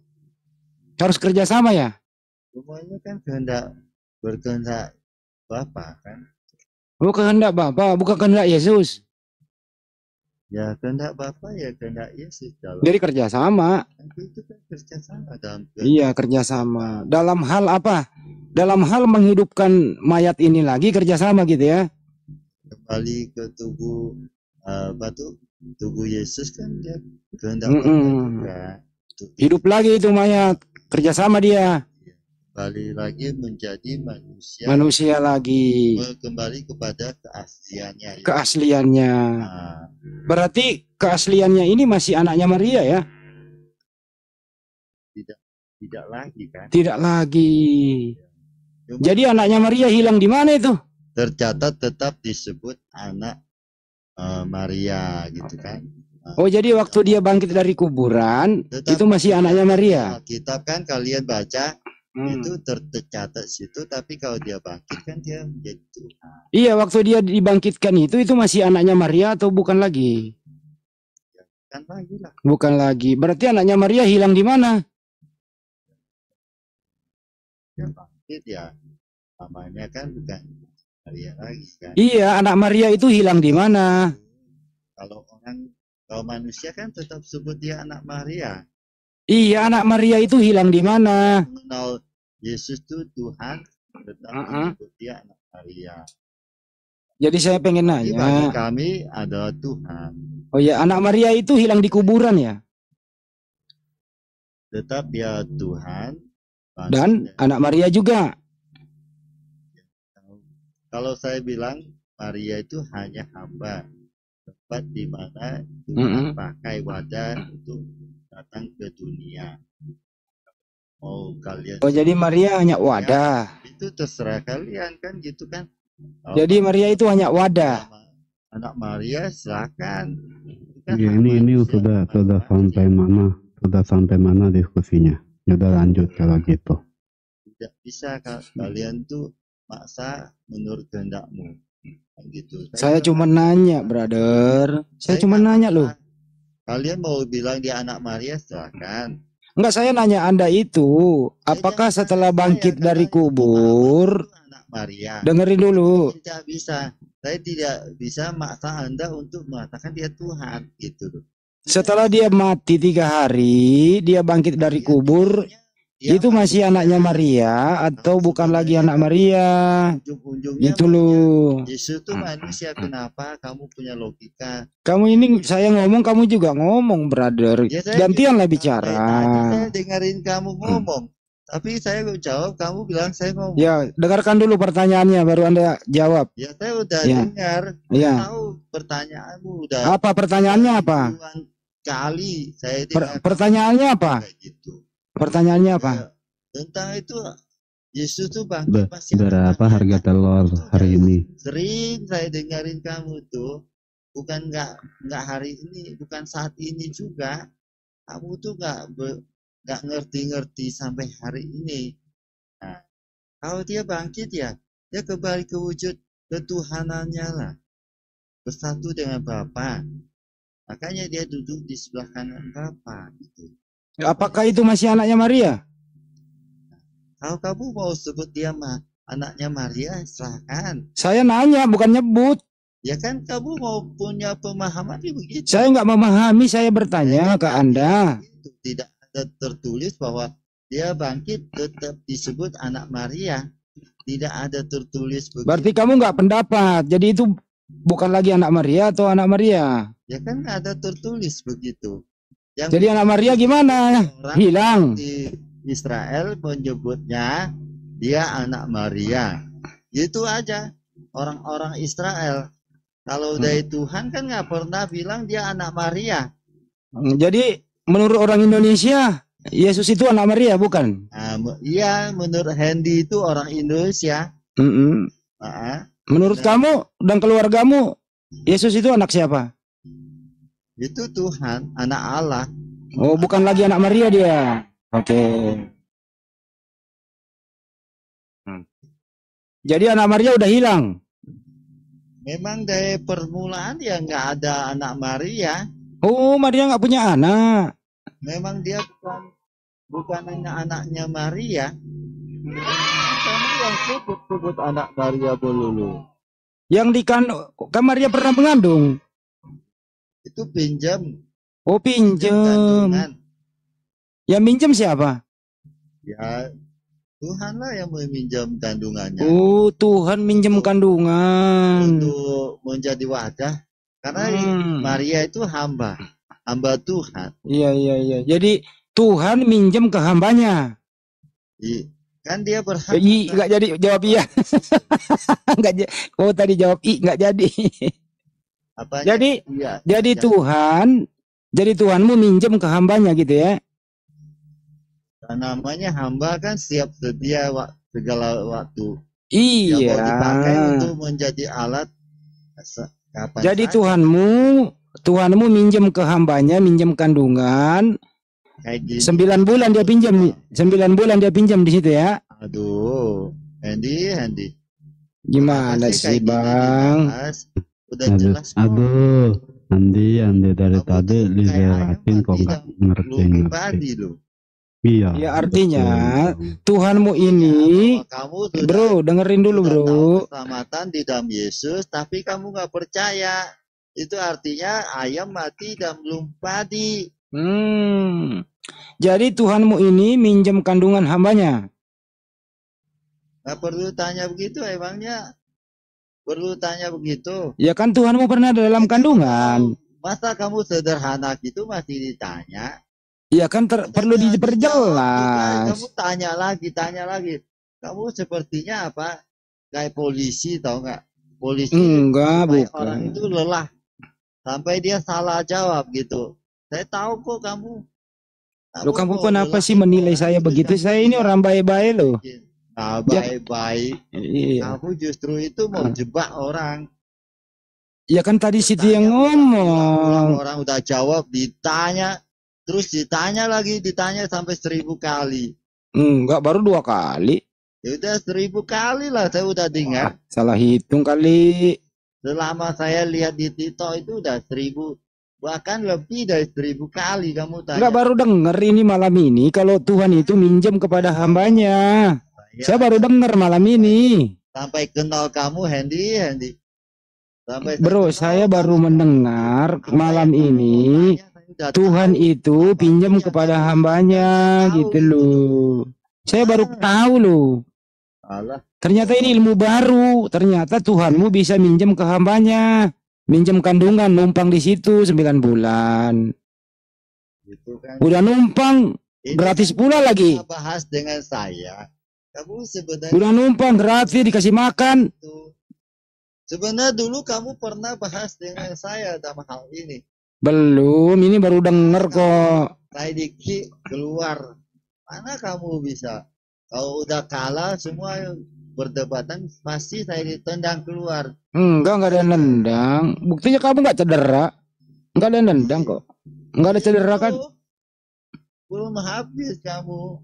Harus kerjasama ya. Semuanya kan berkehendak Bapa kan. Oh kehendak Bapa, bukan kehendak Yesus. Ya kehendak Bapa ya kehendak Yesus dalam. Jadi kerjasama. Itu kan kerjasama dalam. Iya kerjasama. Dalam hal apa? Dalam hal menghidupkan mayat ini lagi kerjasama gitu ya. Kembali ke tubuh tubuh Yesus kan dia kehendak Bapa juga. Hidup lagi itu mayat, kerjasama dia. Kembali lagi menjadi manusia. Manusia lagi. Kembali kepada keasliannya. Ya. Keasliannya. Berarti keasliannya ini masih anaknya Maria ya? Tidak lagi kan? Tidak lagi. Jadi anaknya Maria hilang di mana itu? Tercatat tetap disebut anak Maria gitu kan. Oh jadi waktu dia bangkit dari kuburan itu masih anaknya Maria. Alkitab kan kalian baca itu tercatat situ, tapi kalau dia bangkit kan dia menjadi Tuhan. Iya waktu dia dibangkitkan itu masih anaknya Maria atau bukan lagi? Bukan lagi lah. Bukan lagi. Berarti anaknya Maria hilang di mana? Dia bangkit ya namanya kan bukan Maria lagi kan. Iya anak Maria itu hilang di mana? Kalau manusia kan tetap sebut dia anak Maria. Iya anak Maria itu hilang di mana? Mengenal Yesus itu Tuhan, tetap menyebut dia anak Maria. Jadi saya pengen Bagi nanya. kami adalah Tuhan. Oh ya anak Maria itu hilang di kuburan ya? Tetap dia Tuhan. Dan anak Maria juga. Kalau saya bilang Maria itu hanya hamba, tempat di mana Tuhan pakai wadah untuk datang ke dunia. Oh kalian. Oh jadi Maria hanya wadah. Itu terserah kalian kan gitu kan. Jadi Maria itu hanya wadah. Anak Maria silakan. Ya, ini sudah sampai mana diskusinya? Sudah lanjut kalau gitu. Tidak bisa kalian tuh maksa menurut kehendakmu. Gitu. Saya cuma nanya, brother. Saya cuma nanya loh. Kalian mau bilang dia anak Maria silakan. Enggak, saya nanya Anda itu, apakah setelah bangkit dari kubur, Maria. dengerin dulu. Tidak bisa. Saya tidak bisa maksa Anda untuk mengatakan dia Tuhan gitu. Setelah dia mati 3 hari, dia bangkit dari kubur, itu masih anaknya Maria atau bukan lagi anak Maria? Itu loh. Yesus itu manusia, kenapa kamu punya logika? Kamu ini saya ngomong, kamu juga ngomong, brother. Ya, Gantianlah bicara. Tadi saya dengerin kamu ngomong. Tapi saya jawab, kamu bilang saya ngomong. Ya, dengarkan dulu pertanyaannya baru Anda jawab. Ya, saya udah Ya. dengar. Ya. Tahu pertanyaanmu udah. Apa pertanyaannya apa? Puluhan kali saya dengar. Pertanyaannya apa? Pertanyaannya apa? Tentang itu Yesus tuh bangkit pasti Berapa harga telur hari ini? sering saya dengerin kamu tuh. Bukan nggak hari ini, bukan saat ini juga. Kamu tuh nggak ngerti-ngerti sampai hari ini. Nah, kalau dia bangkit ya, dia kembali ke wujud ketuhanannya lah. Bersatu dengan Bapa. Makanya dia duduk di sebelah kanan Bapa. Gitu. Apakah itu masih anaknya Maria? Kalau kamu mau sebut dia anaknya Maria, silahkan. Saya nanya, bukan nyebut. Ya kan kamu mau punya pemahaman begitu. Saya nggak memahami, saya bertanya ke Anda. Tidak ada tertulis bahwa dia bangkit tetap disebut anak Maria. Tidak ada tertulis begitu. Berarti kamu nggak pendapat. Jadi itu bukan lagi anak Maria atau anak Maria? Ya kan nggak ada tertulis begitu. Jadi anak Maria gimana? Hilang. Di Israel menyebutnya dia anak Maria. Itu aja. Orang-orang Israel. Kalau dari Tuhan kan nggak pernah bilang dia anak Maria. Jadi menurut orang Indonesia, Yesus itu anak Maria, bukan? Iya, menurut Hendy itu orang Indonesia. Menurut kamu dan keluargamu, Yesus itu anak siapa? Itu Tuhan, anak Allah. Oh, bukan lagi anak Maria dia. Oke. Jadi anak Maria udah hilang. Memang dari permulaan dia nggak ada anak Maria. Oh, Maria nggak punya anak. Memang dia bukan anaknya Maria. Kamu yang sebut anak Maria belulu. Yang kan Maria pernah mengandung. Itu pinjam. Oh, pinjam. Yang minjem siapa? Ya, Tuhan lah yang meminjam kandungannya. Oh, Tuhan minjem kandungan. Untuk menjadi wadah. Karena Maria itu hamba Tuhan. Iya. Jadi Tuhan minjem ke hambanya. Kan dia berhak. Nggak jadi jawab iya. Oh tadi jawab nggak jadi. Jadi iya, jadi Tuhanmu minjem ke hambanya gitu ya. Namanya hamba kan siap sedia segala waktu. Iya. Yang mau dipakai untuk menjadi alat. Kapan Jadi saja. Tuhanmu minjem ke hambanya, minjem kandungan. 9 bulan dia pinjam nih. 9 bulan dia pinjam di situ ya. Aduh, Hendy. Gimana sih, Bang? Udah jelas. Aduh, Andi dari tadi liberatin kok nggak ngerti. Iya. Ya artinya Tuhanmu ini, bro, dengerin dulu bro. Keselamatan di dalam Yesus, tapi kamu nggak percaya. Itu artinya ayam mati dan belum padi. Jadi Tuhanmu ini minjem kandungan hambanya. Nggak perlu tanya begitu, emangnya perlu tanya begitu? Ya kan Tuhanmu pernah dalam kandungan. Masa kamu sederhana gitu masih ditanya? Ya kan perlu diperjelas. Kamu tanya lagi. Kamu sepertinya apa? Kayak polisi, tau nggak? Polisi. Enggak, bukan. Orang itu lelah sampai dia salah jawab gitu. Saya tahu kok kamu. Loh, kamu kenapa sih menilai saya begitu? Saya ini orang baik-baik loh. Nah, baik-baik. Iya. Kamu justru itu mau jebak orang. Ya kan tadi Siti yang ngomong. Orang udah jawab, ditanya. Terus ditanya lagi, ditanya sampai 1000 kali. Enggak, baru 2 kali. Ya udah 1000 kali lah, saya udah dengar. Salah hitung kali. Selama saya lihat di TikTok itu udah 1000, bahkan lebih dari 1000 kali kamu tanya. Enggak, baru denger ini malam ini kalau Tuhan itu minjem kepada hambanya. Saya baru denger malam ini. Sampai kenal kamu, Hendy. Bro, saya baru mendengar malam ini Tuhan itu pinjam kepada hambanya gitu loh. Saya baru tahu loh. Ternyata ini ilmu baru. Ternyata Tuhanmu bisa minjem ke hambanya, minjem kandungan, numpang di situ 9 bulan. Udah numpang gratis pula lagi. Bahas dengan saya. Kamu sebenarnya Udah numpang gratis dikasih makan. sebenarnya dulu kamu pernah bahas dengan saya dalam hal ini. Belum, ini baru denger kok. Saya dikit keluar. Mana kamu bisa? Kalau udah kalah semua perdebatan pasti saya ditendang keluar. Enggak ada yang nendang. Buktinya kamu nggak cedera. Enggak ada yang nendang kok. Enggak ada cedera kan? Belum habis kamu.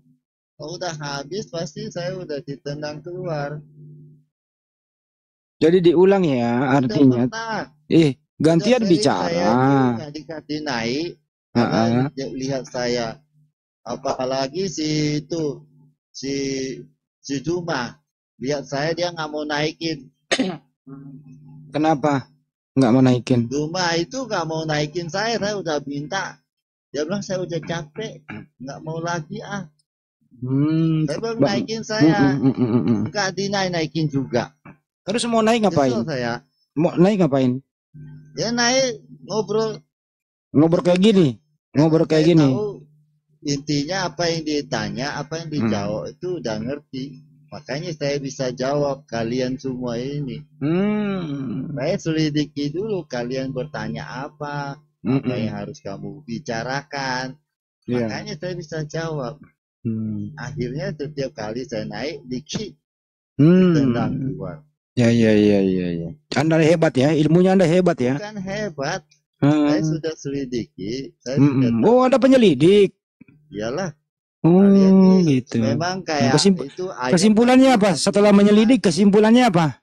Kalau udah habis pasti saya udah ditendang keluar. Jadi diulang ya artinya. Gantian bicara. Saya nggak dikasih naik. Karena lihat saya. Apalagi si Juma. Lihat saya dia nggak mau naikin. Kenapa nggak mau naikin? Juma itu nggak mau naikin saya udah minta. Dia bilang saya udah capek, nggak mau lagi ah. Saya belum naikin saya, nggak dinaikin juga. Terus mau naik ngapain? Saya. Mau naik ngapain? Ya naik ngobrol kayak gini, gini. Intinya apa yang ditanya, apa yang dijawab itu udah ngerti. Makanya saya bisa jawab kalian semua ini. Saya selidiki dulu kalian bertanya apa yang harus kamu bicarakan. Makanya saya bisa jawab. Akhirnya setiap kali saya naik dikit tendang keluar. Ya. Anda hebat ya, ilmunya Anda hebat ya. Bukan hebat. Saya sudah selidiki. Ada penyelidik. Iyalah. Gitu. Memang kayak itu kesimpulannya apa? Setelah menyelidik, kesimpulannya apa?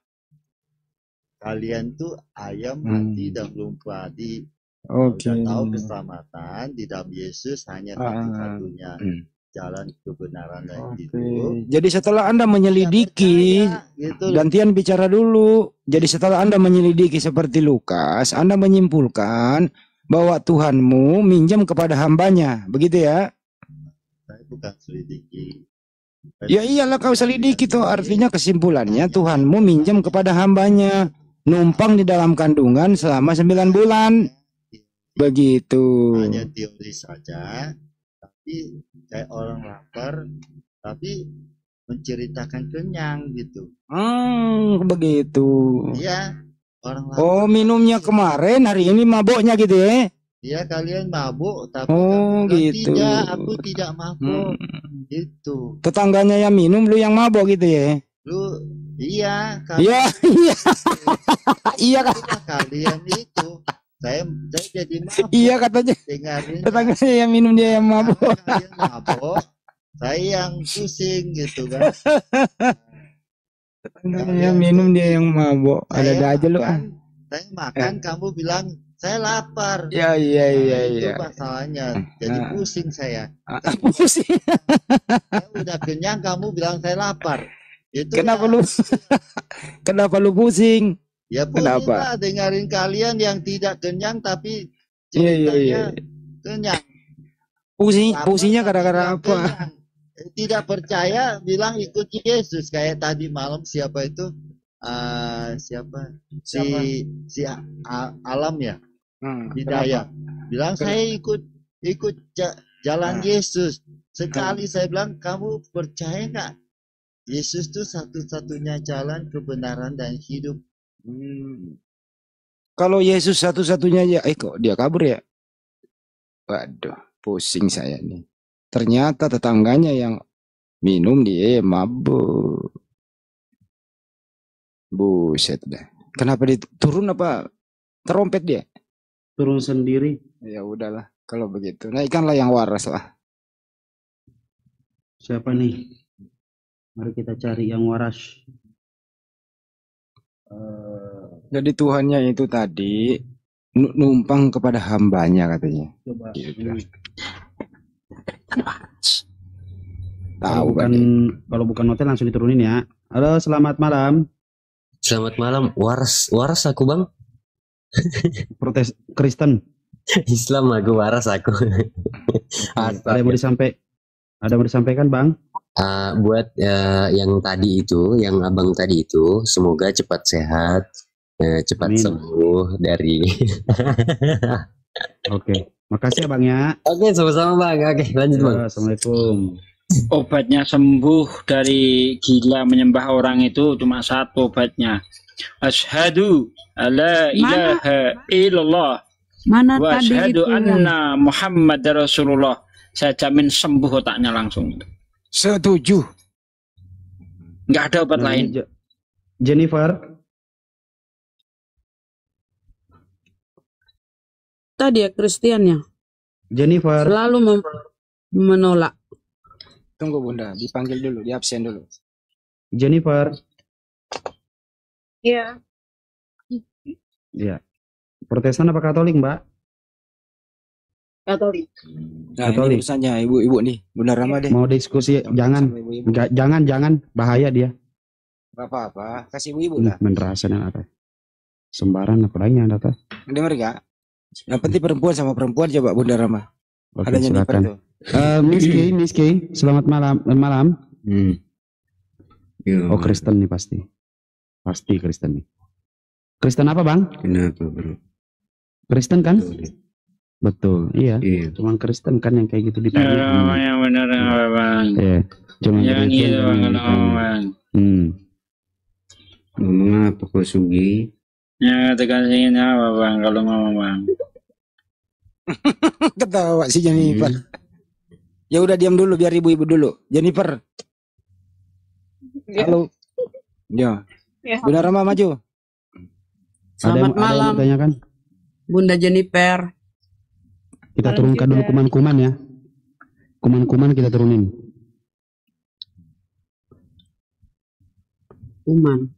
Kalian tuh ayam mati dan belum padi. Tahu keselamatan di dalam Yesus hanya satu-satunya jalan kebenaran dan hidup. Jadi setelah Anda menyelidiki, gantian bicara dulu. Jadi setelah Anda menyelidiki seperti Lukas, Anda menyimpulkan bahwa Tuhanmu minjam kepada hambanya, begitu ya? Saya bukan selidiki. Ya iyalah kau selidiki tuh, artinya kesimpulannya Tuhanmu minjam kepada hambanya, numpang di dalam kandungan selama 9 bulan. Begitu. Hanya teori saja, tapi kayak orang lapar, tapi menceritakan kenyang gitu. Begitu. Iya, orang lapar. Oh, minumnya kemarin, hari ini maboknya gitu ya? Iya, kalian mabuk, tapi gitu. Tidak, aku tidak mabuk. Gitu. Tetangganya yang minum, lu yang mabok gitu ya? Lu, iya. Iya. Iya kan? Kalian itu. Saya jadi mabuk. Iya katanya. Tetangganya yang minum, dia yang mabuk. Kalian mabuk, saya yang pusing gitu kan. Tetangganya yang minum, dia yang mabuk. Ada aja lu ah. Saya makan, kamu bilang saya lapar. Iya. Itu masalahnya. Jadi pusing saya. Pusing. Saya udah kenyang, kamu bilang saya lapar. Itu kenapa lu? Kenapa lu pusing? Ya pusing dengerin kalian yang tidak kenyang tapi ceritanya kenyang. Pusingnya gara-gara apa? Kenyang. Tidak percaya bilang ikut Yesus kayak tadi malam siapa itu? Siapa? Si Alam ya. Hidayah. Bilang saya ikut jalan Yesus. Sekali saya bilang kamu percaya nggak? Yesus itu satu-satunya jalan kebenaran dan hidup. Kalau Yesus satu-satunya ya, kok dia kabur ya? Waduh, pusing saya nih. Ternyata tetangganya yang minum dia mabuk. Buset dah. Kenapa dia turun apa terompet dia? Turun sendiri. Ya udahlah kalau begitu. Naikkanlah yang waras lah. Siapa nih? Mari kita cari yang waras. Jadi Tuhannya itu tadi numpang kepada hambanya katanya. Coba. Tahu kalau bukan hotel langsung diturunin ya. Halo, selamat malam. Selamat malam. Waras aku bang. Protes Kristen. Islam aku waras aku. Ada yang mau disampaikan bang? Buat yang tadi itu, yang abang tadi itu, semoga cepat sehat, cepat sembuh dari. Oke. Makasih ya Bang ya. Oke, sama-sama Bang. Oke, lanjut Bang. Assalamualaikum. Obatnya sembuh dari gila menyembah orang itu cuma satu obatnya. Asyhadu alla ilaha illallah Mana wa tadi asyhadu itu yang anna Muhammad Rasulullah. Saya jamin sembuh otaknya langsung. Setuju. Nggak ada obat lain. Jennifer. tadi ya Kristiannya Jennifer. selalu menolak. Tunggu Bunda, dipanggil dulu, di absen dulu. Jennifer. Iya. Iya. Protestan apa Katolik, Mbak? Katolik. Nah, Katolik. ini urusannya ibu-ibu nih, Bunda Rama deh. Mau diskusi, jangan. Jangan, bahaya dia. Gak apa-apa, kasih ibu-ibu lah. Menerasan apa? Sembaran apa lagi yang data? Dengar gak? Yang penting perempuan sama perempuan coba Bunda Rama. Oke, Ada Jennifer silakan. tuh. Miss Kay, selamat malam. Oh, Kristen nih pasti. Pasti Kristen nih. Kristen apa, Bang? Kenapa, Bro? Kristen kan? Betul, iya. Cuma Kristen kan yang kayak gitu ditanya. Yang benar Bang. Iya, cuma Yang Kristen gitu Bang, kan kalau Bang. Ngomong apa kok Sugi? Ya dikasihin apa Bang kalau ngomong Bang? Ketawa si Jennifer. Ya udah diam dulu biar ibu-ibu dulu. Jennifer. Halo. Ya. Bunda Rama maju. Selamat malam, kan? Bunda Jennifer. Kita turunkan dulu kuman-kuman ya. Kuman-kuman kita turunin. Kuman.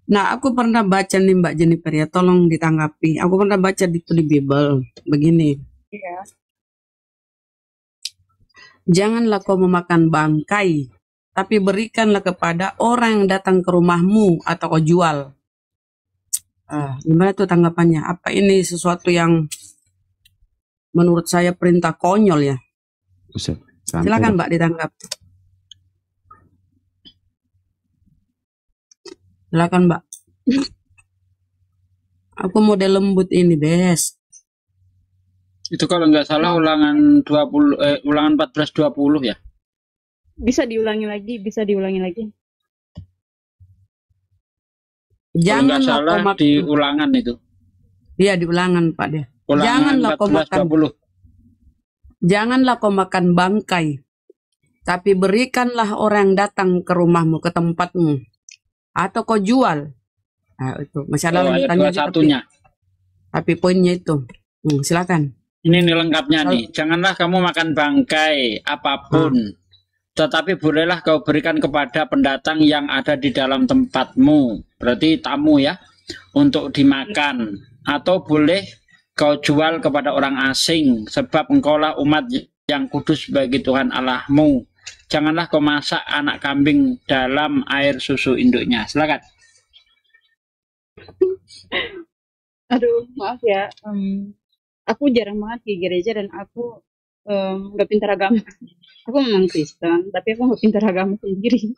Nah, aku pernah baca nih Mbak Jennifer ya, tolong ditanggapi. Aku pernah baca di Bible begini. Iya. Janganlah kau memakan bangkai, tapi berikanlah kepada orang yang datang ke rumahmu atau kau jual. Gimana tuh tanggapannya? Apa ini sesuatu yang menurut saya perintah konyol ya? Silakan Mbak ditanggap. Silakan Mbak. Aku model lembut ini, Bes. Itu kalau nggak salah ulangan 1420 ya. Bisa diulangi lagi. Jangan salah di ulangan itu. Iya di ulangan Pak deh. Ulangan 1420. Janganlah kau makan bangkai, tapi berikanlah orang yang datang ke rumahmu, ke tempatmu, atau kau jual. Nah, itu masalah lanjutannya. Tapi poinnya itu. Silakan. Ini nih lengkapnya nih. Janganlah kamu makan bangkai apapun. Tetapi bolehlah kau berikan kepada pendatang yang ada di dalam tempatmu. Berarti tamu ya. Untuk dimakan. Atau boleh kau jual kepada orang asing. Sebab engkaulah umat yang kudus bagi Tuhan Allahmu. Janganlah kau masak anak kambing dalam air susu induknya. Silakan. Aduh, maaf ya. Aku jarang banget ke gereja dan aku nggak pintar agama. Aku memang Kristen, tapi aku nggak pintar agama sendiri.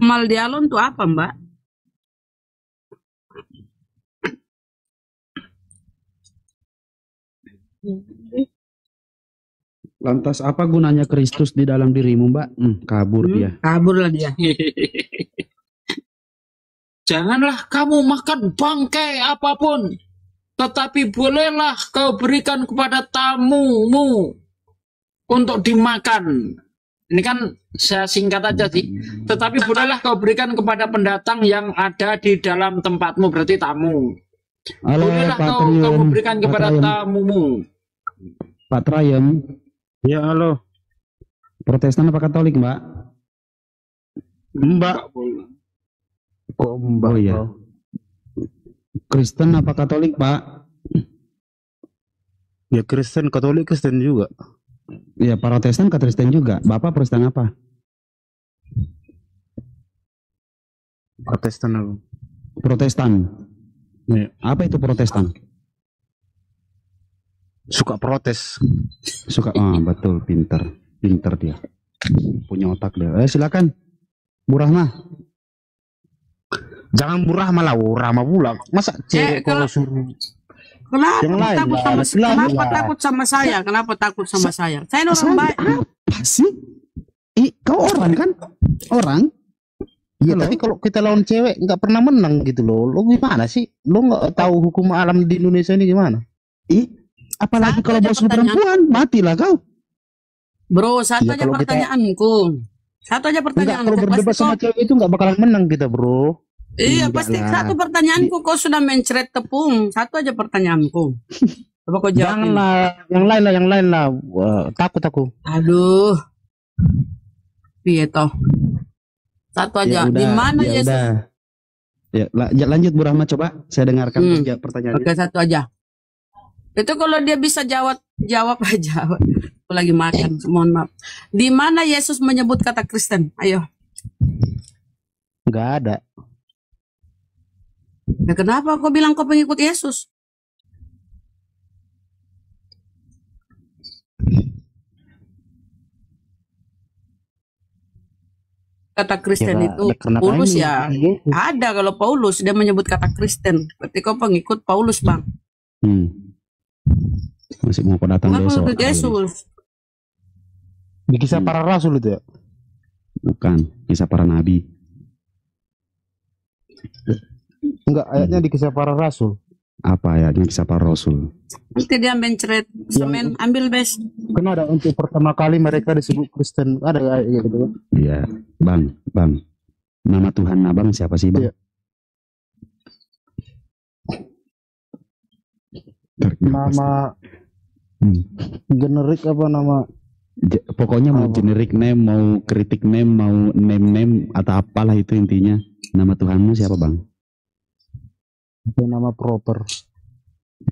Maldialon itu apa, Mbak? Lantas apa gunanya Kristus di dalam dirimu, Mbak? Kabur dia. Kaburlah dia. Janganlah kamu makan bangkai apapun, tetapi bolehlah kau berikan kepada tamumu untuk dimakan. Ini kan saya singkat aja sih. Tetapi bolehlah kau berikan kepada pendatang yang ada di dalam tempatmu, berarti tamu. Bolehlah kau berikan kepada tamumu. Pak Trayem. Ya, halo. Protestan apa Katolik, Mbak? Mbak. Kok Mbak? Oh iya. Kristen apa Katolik, Pak? Ya Kristen, Katolik, Kristen juga. Ya Protestan, Kristen juga. Bapak Protestan apa? Protestan aku. Protestan. Ya. Apa itu Protestan? Suka protes. Suka, betul, pinter dia. Punya otak dia. Silakan, Bu Rahma. Jangan burahma lah, burahma pula. Masa cewek kalau suruh Kenapa yang lain takut lah, sama ada selalu kenapa lah. takut sama saya? Kenapa takut sama saya? Saya ini orang Saya baik. apa sih? Kau orang kan? Orang? Iya, tapi kalau kita lawan cewek nggak pernah menang gitu loh. Lo gimana sih? Lo nggak tahu hukum alam di Indonesia ini gimana? Apalagi kalau aja bos pertanyaan. perempuan, matilah kau. Bro, satu Iya, aja kalau kita- pertanyaanku. Satu aja Enggak, pertanyaanku. kalau berdebat Pasti sama kau- cewek itu nggak bakalan menang kita, bro. Iya, Enggak pasti lah. satu pertanyaanku kau sudah mencret tepung. Satu aja pertanyaanku. Coba kau jawabin. Janganlah, yang lain lah. Wah, takut aku. Aduh. Piye toh? Satu aja. Di mana ya Yesus? udah. Ya, lanjut Bu Rahma, coba saya dengarkan tiga pertanyaannya. Oke, satu aja. Itu kalau dia bisa jawab aja. Aku lagi makan, mohon maaf. Di mana Yesus menyebut kata Kristen? Ayo. Nggak ada. Ya, kenapa kau bilang kau pengikut Yesus? Kata Kristen Ya, itu karena Paulus kami ya. Yesus. Ada kalau Paulus dia menyebut kata Kristen. Berarti kau pengikut Paulus, Bang. Masih mau kau datang Bukan besok? pengikut Yesus. Di kisah para rasul itu ya? Bukan, kisah para nabi. Enggak, ayatnya di kisah para rasul. Apa ayatnya kisah para rasul? Nanti dia mencret semen, ambil bes. Kan ada untuk pertama kali mereka disebut Kristen. Ada kayak gitu kan? Iya, Bang. Nama Tuhan Abang siapa sih, Bang? Iya. Nama generik apa nama? Pokoknya mau generic name, mau kritik name, mau name atau apalah itu intinya. Nama Tuhanmu siapa, Bang? Itu nama proper.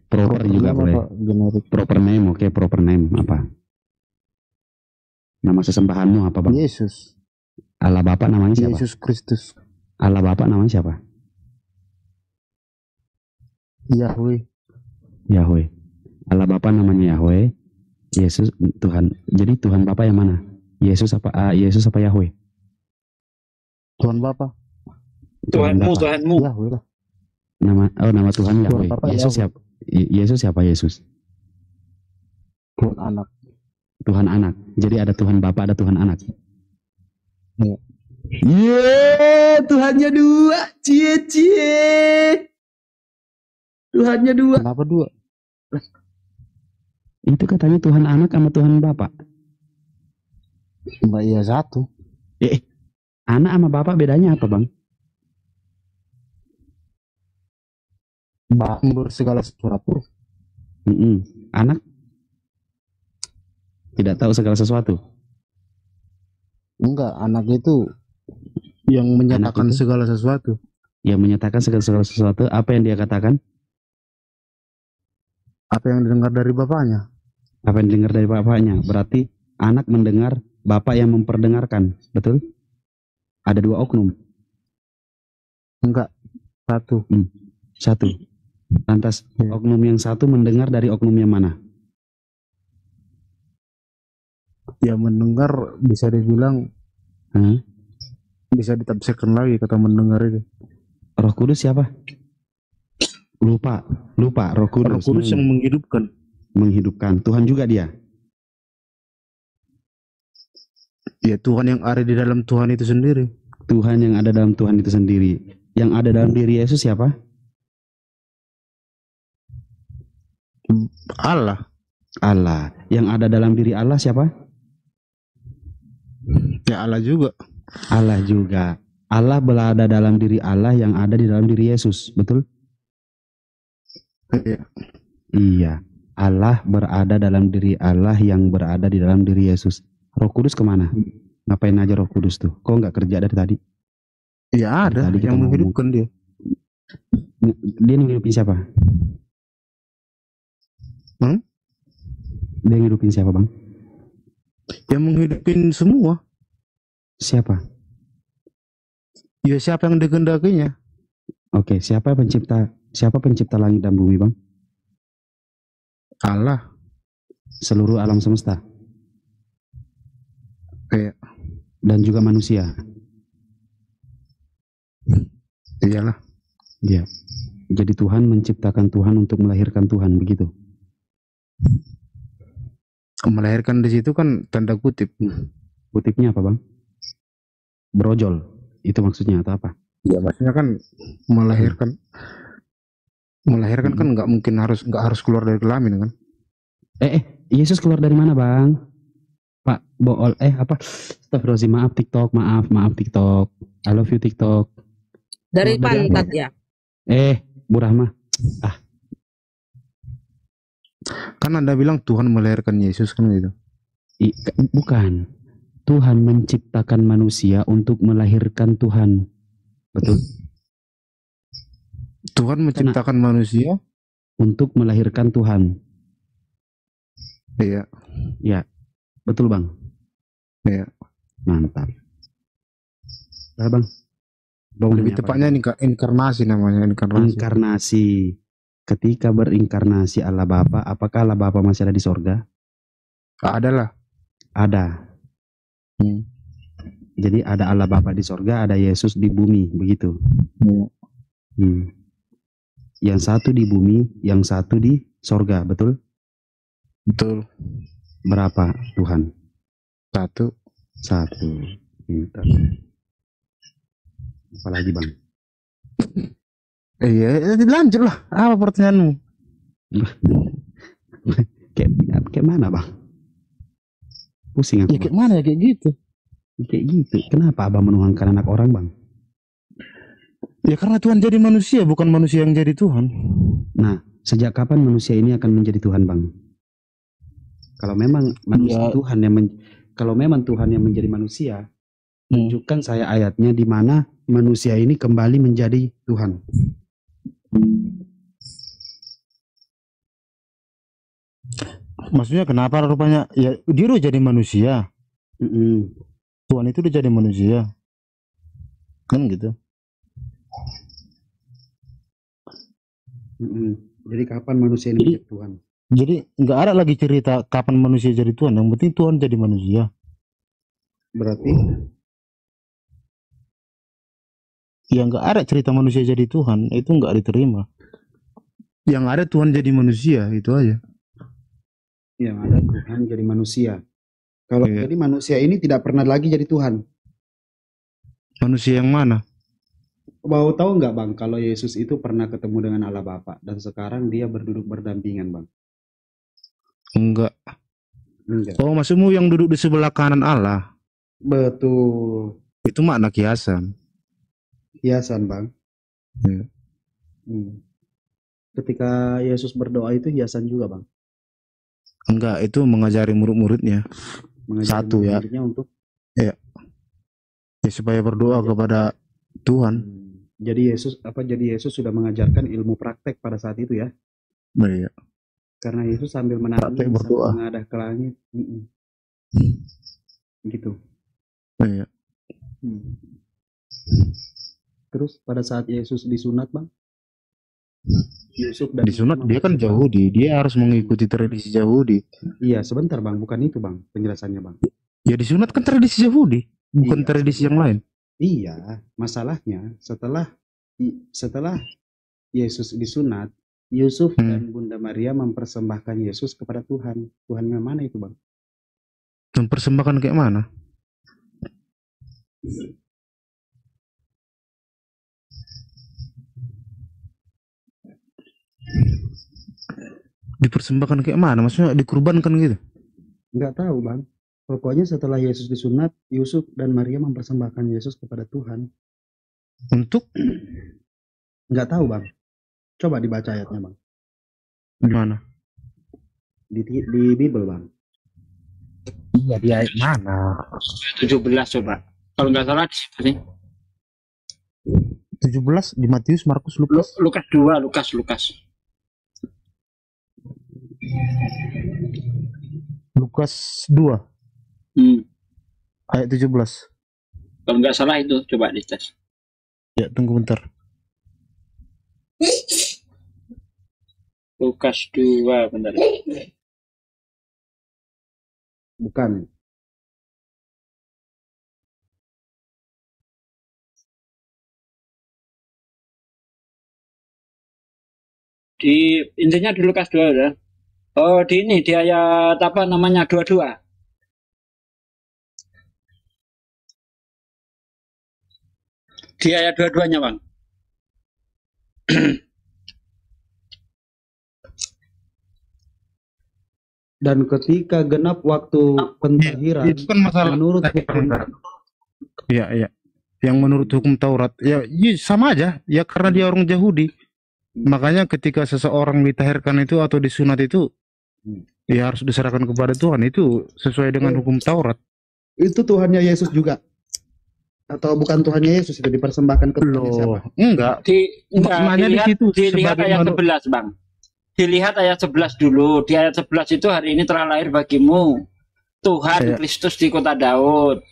Proper juga name boleh. apa? Generik. Proper name, oke, proper name apa? Nama sesembahanmu apa, Bang? Yesus. Allah Bapa namanya siapa? Yesus Kristus. Allah Bapa namanya siapa? Yahweh. Yahweh. Allah Bapa namanya Yahweh. Yesus Tuhan. Jadi Tuhan Bapa yang mana? Yesus apa Yahweh? Tuhan Bapa. Tuhanmu, Bapa. Tuhanmu. Yahweh lah. Nama Tuhan Yahweh. Bapa Yesus Yahweh. siapa? Yesus siapa Yesus? Tuhan Anak. Tuhan Anak. Jadi ada Tuhan Bapa, ada Tuhan Anak. Iya. Tuhannya dua. Cie. Tuhannya dua. Kenapa dua? Itu katanya Tuhan Anak sama Tuhan Bapa. Mbak iya satu. Anak sama Bapa bedanya apa, Bang? Bapak segala sesuatu. Anak tidak tahu segala sesuatu. Enggak, anak itu yang menyatakan itu? segala sesuatu. Yang menyatakan segala sesuatu, apa yang dia katakan? Apa yang didengar dari bapaknya? Apa yang didengar dari bapaknya? Berarti anak mendengar, bapak yang memperdengarkan, betul? Ada dua oknum. Enggak, satu. Satu. Lantas oknum yang satu mendengar dari oknum yang mana? Ya mendengar bisa dibilang bisa ditafsirkan lagi kata mendengar itu. Roh Kudus siapa? Lupa. Roh Kudus. Roh Kudus yang menghidupkan. Menghidupkan. Tuhan juga dia. Ya Tuhan yang ada di dalam Tuhan itu sendiri. Tuhan yang ada dalam Tuhan itu sendiri. Yang ada dalam diri Yesus siapa? Allah. Allah. Yang ada dalam diri Allah siapa? Ya Allah juga. Allah juga. Allah berada dalam diri Allah yang ada di dalam diri Yesus, betul? Iya. Iya. Allah berada dalam diri Allah yang berada di dalam diri Yesus. Roh Kudus kemana? Ngapain aja Roh Kudus tuh? Kok nggak kerja dari tadi? Ya ada Tadi kita yang ngomong. menghidupkan dia. Dia ngidupin siapa? Dia ngidupin siapa, Bang? Yang menghidupin semua. Siapa? Ya siapa yang dikehendakinya? Oke, siapa pencipta langit dan bumi, Bang? Allah. Seluruh alam semesta. Kayak dan juga manusia. Iyalah. Iya. Jadi Tuhan menciptakan Tuhan untuk melahirkan Tuhan, begitu. Melahirkan di situ kan tanda kutip. Kutipnya apa, Bang? Brojol. Itu maksudnya atau apa? Ya maksudnya kan melahirkan kan nggak mungkin nggak harus keluar dari kelamin kan? Yesus keluar dari mana, Bang? Pak Bool apa? Astagfirullahaladzim, maaf TikTok. I love you TikTok. Dari pantat ya. Bu Rahma. Kan Anda bilang Tuhan melahirkan Yesus kan gitu. Bukan. Tuhan menciptakan manusia untuk melahirkan Tuhan. Betul? Tuhan menciptakan manusia untuk melahirkan Tuhan. Iya. Ya. Betul, Bang? Iya. Mantap. Nah, Bang. Lebih tepatnya inkarnasi namanya, Inkarnasi. Ketika berinkarnasi Allah Bapa, apakah Allah Bapa masih ada di sorga? Ada lah. Ada. Jadi ada Allah Bapa di sorga, ada Yesus di bumi, begitu. Yang satu di bumi, yang satu di sorga, betul? Betul. Berapa Tuhan? Satu. Pintar. Apalagi, Bang? Iya, lanjut lah. Apa pertanyaanmu? kayak mana, Bang? Pusing aku. Ya, kayak mana ya kayak gitu? Kayak gitu. Kenapa Abang menuhankan anak orang, Bang? Ya karena Tuhan jadi manusia, bukan manusia yang jadi Tuhan. Nah, sejak kapan manusia ini akan menjadi Tuhan, Bang? Kalau memang manusia Tuhan kalau memang Tuhan yang menjadi manusia, tunjukkan saya ayatnya di mana manusia ini kembali menjadi Tuhan. Maksudnya kenapa rupanya ya dia udah jadi manusia. Tuhan itu udah jadi manusia. Kan gitu. Jadi kapan manusia ini menjadi Tuhan? Jadi nggak ada lagi cerita kapan manusia jadi Tuhan. Yang penting Tuhan jadi manusia. Berarti ya nggak ada cerita manusia jadi Tuhan, itu nggak diterima. Yang ada Tuhan jadi manusia, itu aja. Yang ada Tuhan jadi manusia. Kalau jadi manusia ini tidak pernah lagi jadi Tuhan. Manusia yang mana? Mau tahu nggak, Bang, kalau Yesus itu pernah ketemu dengan Allah Bapa dan sekarang dia berduduk berdampingan, Bang? Enggak. Oh, maksudmu yang duduk di sebelah kanan Allah? Betul. Itu makna kiasan. Hiasan, Bang. Ketika Yesus berdoa itu hiasan juga, Bang. Enggak, itu mengajari murid-muridnya. Satu ya. Untuk ya supaya berdoa kepada Tuhan. Jadi Yesus sudah mengajarkan ilmu praktek pada saat itu ya. Iya. Karena Yesus sambil menangis, sambil mengadah ke langit. Gitu. Iya. Terus pada saat Yesus disunat, Bang? Disunat dia kan Yahudi, dia harus mengikuti tradisi Yahudi. Iya, sebentar, Bang, bukan itu, Bang, penjelasannya, Bang. Ya disunat kan tradisi Yahudi, bukan tradisi yang lain. Iya, masalahnya setelah Yesus disunat, Yusuf dan Bunda Maria mempersembahkan Yesus kepada Tuhan. Tuhan yang mana itu, Bang? Mempersembahkan kayak mana? Dipersembahkan kayak mana? Maksudnya dikurbankan gitu? Enggak tahu, Bang. Pokoknya setelah Yesus disunat, Yusuf dan Maria mempersembahkan Yesus kepada Tuhan. Untuk? Enggak tahu, Bang. Coba dibaca ayatnya, Bang. Di mana? Di Bible, Bang. Iya, di ayat mana? 17 coba. Kalau nggak salah di sini. 17 di Matius, Markus, Lukas. Lukas 2, Lukas. Lukas 2. Ayat 17. Kalau nggak salah itu, coba dites. Ya, tunggu bentar. Lukas 2, bentar. Bukan. Intinya di Lukas 2 ya. Oh, di ini di ayat apa namanya 22. Di ayat 22-nya, Bang. Dan ketika genap waktu pentahiran, Itu kan masalah menurut hukum Iya, iya. Yang menurut hukum Taurat, ya sama aja. Ya karena dia orang Yahudi. Makanya ketika seseorang ditahirkan itu atau disunat itu, ya harus diserahkan kepada Tuhan. Itu sesuai dengan hukum Taurat. itu Tuhannya Yesus juga, atau bukan Tuhannya Yesus itu dipersembahkan ke Tuhannya siapa? Enggak. Maknanya di situ Dilihat sebagai ayat 11, Bang. Dilihat ayat 11 dulu. Di ayat 11 itu hari ini telah lahir bagimu Tuhan Kristus di kota Daud.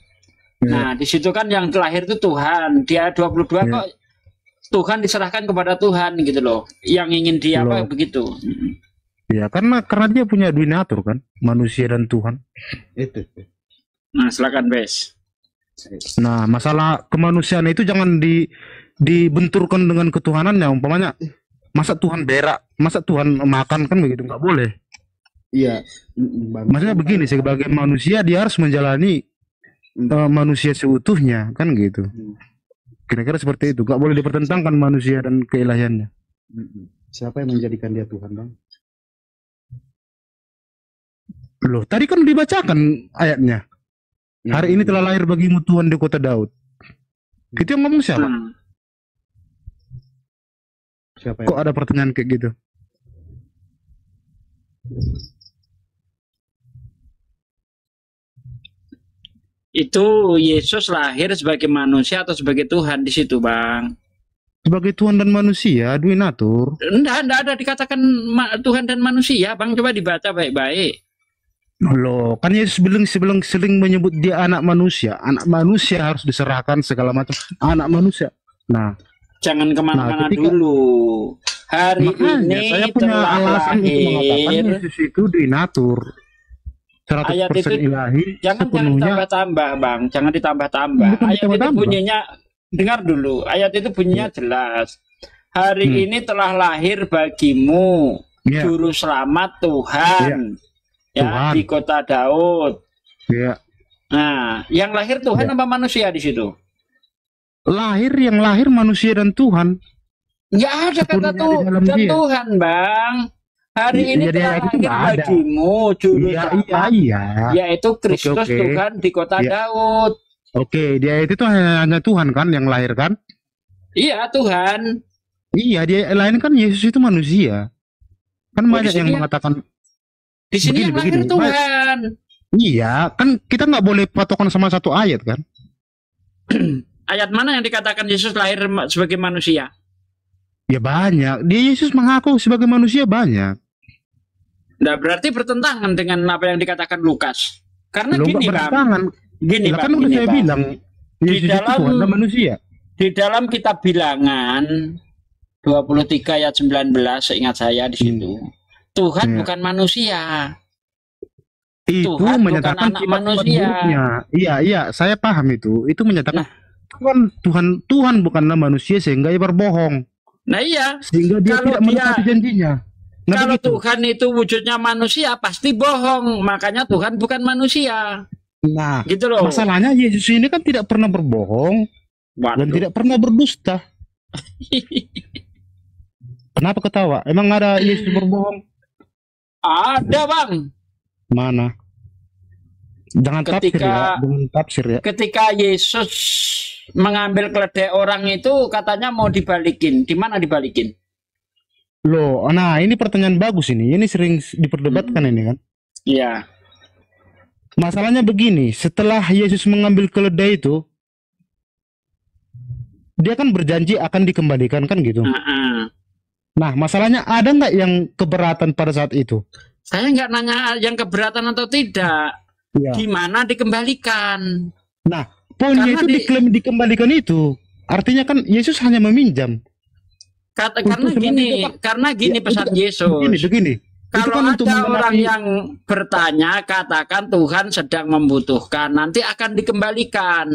Nah, di situ kan yang lahir itu Tuhan. Di ayat 22 kok Tuhan diserahkan kepada Tuhan gitu loh. Yang ingin dia apa begitu. Ya karena dia punya dominatur kan, manusia dan Tuhan. Itu. Nah, silakan Bes. Nah, masalah kemanusiaan itu jangan dibenturkan dengan ketuhanannya. Umpamanya, masa Tuhan berak, masa Tuhan makan, kan begitu, nggak boleh. Iya. Maksudnya begini, sebagai manusia dia harus menjalani manusia seutuhnya, kan gitu. Kira-kira seperti itu, nggak boleh dipertentangkan manusia dan keilahiannya. Siapa yang menjadikan dia Tuhan, Bang? Loh, tadi kan dibacakan ayatnya. Hari ini telah lahir bagimu Tuhan di kota Daud. Itu yang ngomong siapa? Siapa Kok ada pertanyaan kayak gitu? Itu Yesus lahir sebagai manusia atau sebagai Tuhan di situ, Bang? Sebagai Tuhan dan manusia, dominatur. Enggak ada dikatakan Tuhan dan manusia, Bang. Coba dibaca baik-baik. Loh, kan Yesus sering menyebut dia anak manusia. Anak manusia harus diserahkan segala macam. Anak manusia. Nah, jangan kemana-mana dulu. Hari ini saya punya alasan untuk mengatakan Yesus itu dominatur. 100% ayat itu ilahi, jangan sepenuhnya. ditambah-tambah, Bang. Jangan ditambah-tambah. Ayat itu bunyinya, dengar dulu. Ayat itu bunyinya jelas. Hari ini telah lahir bagimu Juru Selamat Tuhan. Ya, di kota Daud. Ya. Nah, yang lahir Tuhan apa manusia di situ? Yang lahir manusia dan Tuhan. Nggak ada kata Tuhan, Bang. Hari ini telah lahir bagimu Juru Selamat, yaitu Kristus Tuhan di kota Daud. Oke, dia itu tuh hanya Tuhan kan yang lahir kan? Iya, Tuhan. Iya, dia lain kan Yesus itu manusia. Kan banyak yang mengatakan di sini yang lahir Tuhan. Iya, kan kita nggak boleh patokan sama satu ayat kan? Ayat mana yang dikatakan Yesus lahir sebagai manusia? Ya banyak. Dia Yesus mengaku sebagai manusia banyak. Nah, berarti bertentangan dengan apa yang dikatakan Lukas. Karena gini, Bang. Gini, kan udah saya bilang Yesus itu Tuhan dan manusia. Di dalam kitab Bilangan 23 ayat 19 seingat saya di situ. Tuhan bukan manusia. Itu Tuhan menyatakan bukan anak manusia. Iya, saya paham itu. Itu menyatakan Tuhan bukanlah manusia sehingga ia berbohong. Nah iya. Sehingga dia tidak menepati janjinya. Nah, kalau begitu. Tuhan itu wujudnya manusia pasti bohong. Makanya Tuhan bukan manusia. Nah, gitu loh. Masalahnya Yesus ini kan tidak pernah berbohong dan tidak pernah berdusta. Kenapa ketawa? Emang ada Yesus berbohong? Ada, Bang. Mana? Jangan tafsir ya. Ketika Yesus mengambil keledai orang itu katanya mau dibalikin. Di mana dibalikin? Loh, nah ini pertanyaan bagus ini. Ini sering diperdebatkan ini kan. Iya. Masalahnya begini, setelah Yesus mengambil keledai itu, dia kan berjanji akan dikembalikan kan gitu. Nah, masalahnya ada nggak yang keberatan pada saat itu? Saya nggak nanya yang keberatan atau tidak. Gimana dikembalikan? Nah, poinnya itu diklaim dikembalikan itu. Artinya kan Yesus hanya meminjam. Karena gini pesan Yesus. Begini. Kalau ada orang yang bertanya, katakan Tuhan sedang membutuhkan, nanti akan dikembalikan.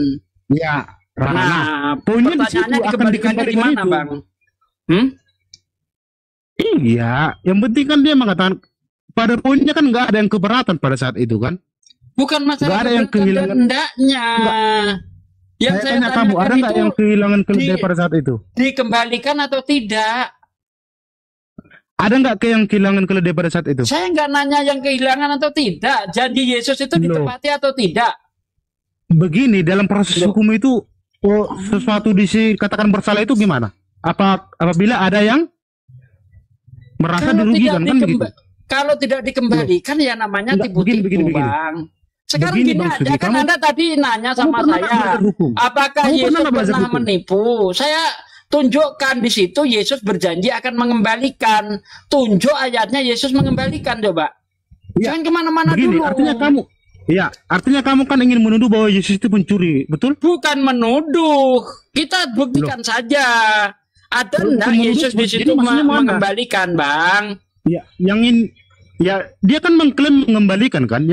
Ya. Nah, pertanyaannya dikembalikannya di mana, Bang? Iya, yang penting kan dia mengatakan pada poinnya kan nggak ada yang keberatan pada saat itu kan. Bukan masalah Nggak ada yang kehilangan. hendaknya. Yang Saya tanya kamu, ada tanyakan nggak itu yang kehilangan keledai pada saat itu? dikembalikan atau tidak? Ada nggak yang kehilangan keledai pada saat itu? Saya nggak nanya yang kehilangan atau tidak. Janji Yesus itu ditepati atau tidak? Begini, dalam proses hukum itu sesuatu dikatakan bersalah itu gimana? Apabila ada yang merasa dirugikan kan begitu? Kalau tidak dikembalikan ya namanya tipu-tipu, Bang. Sekarang Begini, gini Bang aja Sugi, kan kamu- Anda tadi nanya sama pernah saya, belajar hukum? apakah Kamu Yesus pernah belajar pernah hukum? menipu? Saya tunjukkan di situ Yesus berjanji akan mengembalikan. Tunjuk ayatnya Yesus mengembalikan, coba. Jangan kemana-mana Begini, dulu. artinya kamu kan ingin menuduh bahwa Yesus itu pencuri, betul? Bukan menuduh, kita buktikan saja. Ada enggak menuduh, Yesus di jadi situ maksudnya mana? mengembalikan, Bang? Ya, dia kan mengklaim mengembalikan kan?